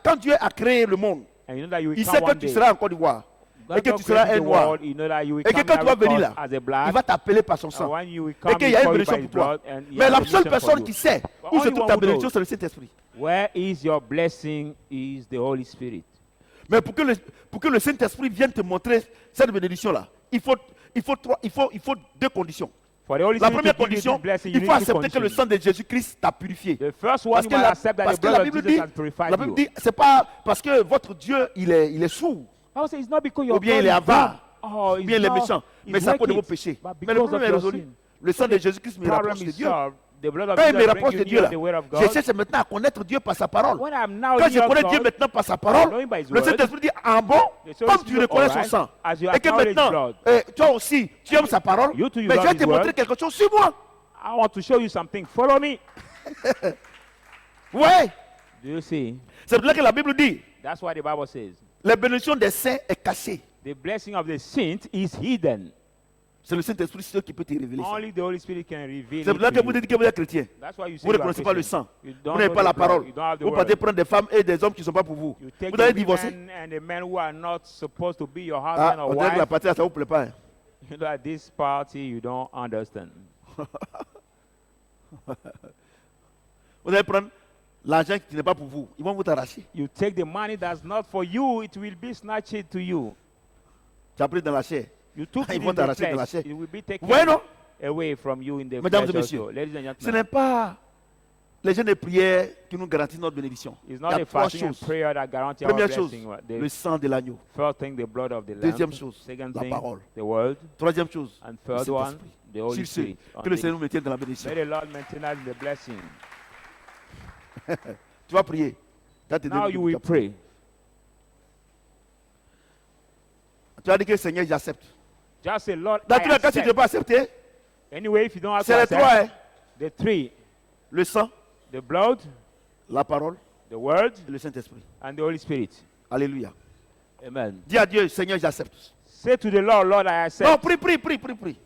quand Dieu a créé le monde, And you know that you will il come sait que one tu day. seras en Côte d'Ivoire. God Et que not tu seras created un the noir. world, you know that you will Et que come quand tu vas here venir because là, as a il black, va t'appeler par son and sang. when you will Et come, qu'il he y a une call you bénédiction by pour his toi. blood, and he Mais has la permission seule for personne you. qui sait But où se only trouve one ta who bénédiction, knows. c'est le Saint-Esprit. Where is your blessing is the Holy Spirit. Mais pour que le Saint-Esprit vienne te montrer cette bénédiction-là, il faut deux conditions. For the Holy La Spirit première to give you condition, this blessing, you il need faut two accepter que le conditions. sang de Jésus-Christ t'a purifié. The first one, Parce you que must la, accept that parce the que la blood of Bible Jesus dit, has purified la Bible you. dit, c'est pas parce que votre Dieu il est sourd, I would say it's not because your ou bien God il est is avare, dumb. Oh, ou bien il est méchant, mais c'est à cause de vos péchés. But Mais le because problème of est your résolu. sin. Le sang de Jésus-Christ me Problem rapproche de is Dieu. solved. The blood of Quand il me Jesus rapproche brings de you Dieu, near là, the word of je God. cherche maintenant à connaître Dieu par sa parole. When I'm now Quand je near connais Dieu God, maintenant par sa parole, knowing by his le word, Saint-Esprit dit, ah bon, the Holy comme tu Spirit, reconnais son alright, sang, as you et que acknowledge maintenant, blood, toi aussi, tu aimes sa parole, you too, you mais je love vais his te montrer word. quelque chose sur moi. I want to show you something. Follow me. Ouais, Do you see? c'est pour ça que la Bible dit, That's what the Bible says. la bénédiction des saints est cachée. The blessing of the saint is hidden. C'est le Saint-Esprit seul qui peut te révéler ça. Only the Holy Spirit can reveal C'est pour ça it que to vous you. dites que vous êtes chrétien. That's why you say Vous ne you are connaissez pas le Christian. sang. You Vous don't n'avez know pas the la blood. parole. You don't have the Vous partez word. prendre des femmes et des hommes qui ne sont pas pour vous. You Vous take allez the divorcer. women and the men who are not supposed to be your Ah, husband or on dirait que la wife. partie là, ça vous plaît pas. Hein. You know, at this party, you don't understand. Vous allez prendre l'argent qui n'est pas pour vous. Ils vont vous arracher. You take the money that's not for you, it will be snatched to you. Tu as pris dans la chair. You took Ils it vont in the t'arracher de la flesh. chair. It will be taken Ouais, non? away from you in the Mesdames et flesh messieurs, also. Ladies and Ce gentlemen, n'est pas les jeûnes de prière qui nous garantissent notre bénédiction. it's Il not y a the trois fasting and choses. prayer that guarantee our Première chose, blessing. le The sang de l'agneau. first thing, the blood of the lamb. Deuxième chose, Second la thing, parole. the word. Troisième chose, And le third one, Saint-Esprit. the Holy Sur ce, Spirit. que le Seigneur nous maintienne dans la bénédiction. May the Lord maintain us in the blessing. Tu vas prier. Ça te Now donne you le will but. pray. Tu as dit que Seigneur, j'accepte. Just say, Lord, Dans I tous les cas, si tu ne peux accept. pas accepter, Anyway, if you don't have c'est to les accept, trois. Hein. the three, Le sang, the blood, la parole the word, et le Saint-Esprit. and the Holy Spirit. Alléluia. Amen. Dis à Dieu, Seigneur, j'accepte. Say to the Lord, Lord, I Non, accept. prie. Prie.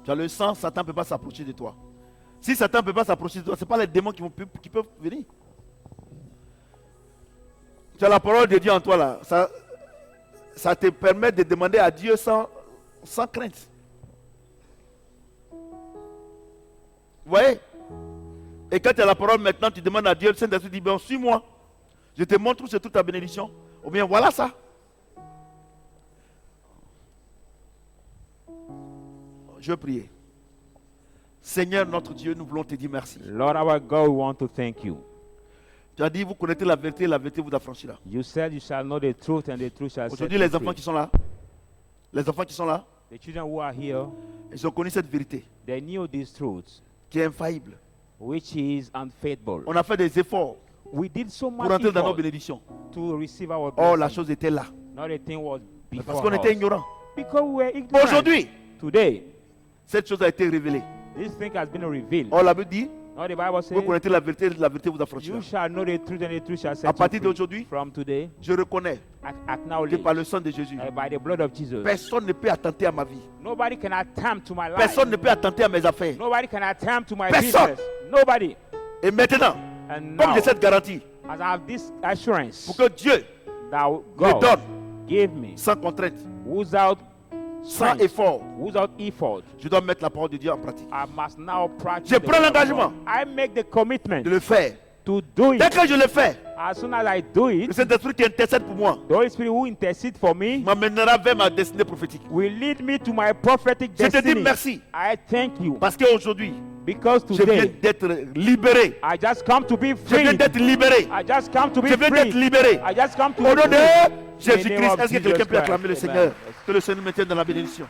Tu as le sang, Satan ne peut pas s'approcher de toi. Si Satan ne peut pas s'approcher de toi, ce n'est pas les démons qui peuvent venir. Tu as la parole de Dieu en toi là. Ça te permet de demander à Dieu sans crainte. Vous voyez? Et quand tu as la parole maintenant, tu demandes à Dieu, le Saint-Esprit dit, ben suis-moi. Je te montre où c'est toute ta bénédiction. Ou bien voilà ça. Je prie. Seigneur notre Dieu, nous voulons te dire merci. Lord our God, we want to thank you. Tu as dit, vous connaissez la vérité vous affranchira. You said you shall know the truth and the truth shall set Aujourd'hui, you les enfants free. qui sont là, The children who are here, ils ont connu cette vérité they knew this truth, qui est infaillible. which is unfaithful. On a fait des efforts We did so pour much entrer dans nos effort bénédictions. to receive our Oh, la blessing. chose était là. Not the thing was Mais before parce qu'on était us. ignorants. Because we were ignorant. Aujourd'hui, Today, cette chose a été révélée. this thing has been revealed. Oh, la Bible dit, No, the Bible Vous says, connaîtrez la vérité vous affranchira. you shall know the truth and the truth shall À set you partir free. d'aujourd'hui, From today, je reconnais I que acknowledge par le sang de Jésus, by the blood of Jesus, personne ne peut attenter à ma vie. nobody can attempt to my life. Personne ne peut attenter à mes affaires. Nobody can attempt to my Personne. business. Nobody. Et maintenant, And comme now, j'ai cette garantie, as I have this assurance pour que Dieu that me God donne gave me, sans contrainte, without sans strength, effort, without effort, je dois mettre la parole de Dieu en pratique. I must now practice. Je the prends word of l'engagement God. I make the commitment de le faire. to do Dès it. que je le fais, As soon as I do le it, Saint-Esprit qui intercède pour moi the Holy Spirit who intercede for me m'amènera vers ma destinée prophétique. will lead me to my prophetic Je te dis destiny. merci I thank you parce qu'aujourd'hui, because je viens today d'être libéré. I just come to be Je viens free. d'être libéré. I just come to be Je viens d'être free. libéré. I just come to Au nom be de free. In the name Jésus-Christ, of est-ce que Jesus quelqu'un peut Christ. acclamer le Amen. Seigneur? Que le Seigneur me tienne dans la bénédiction.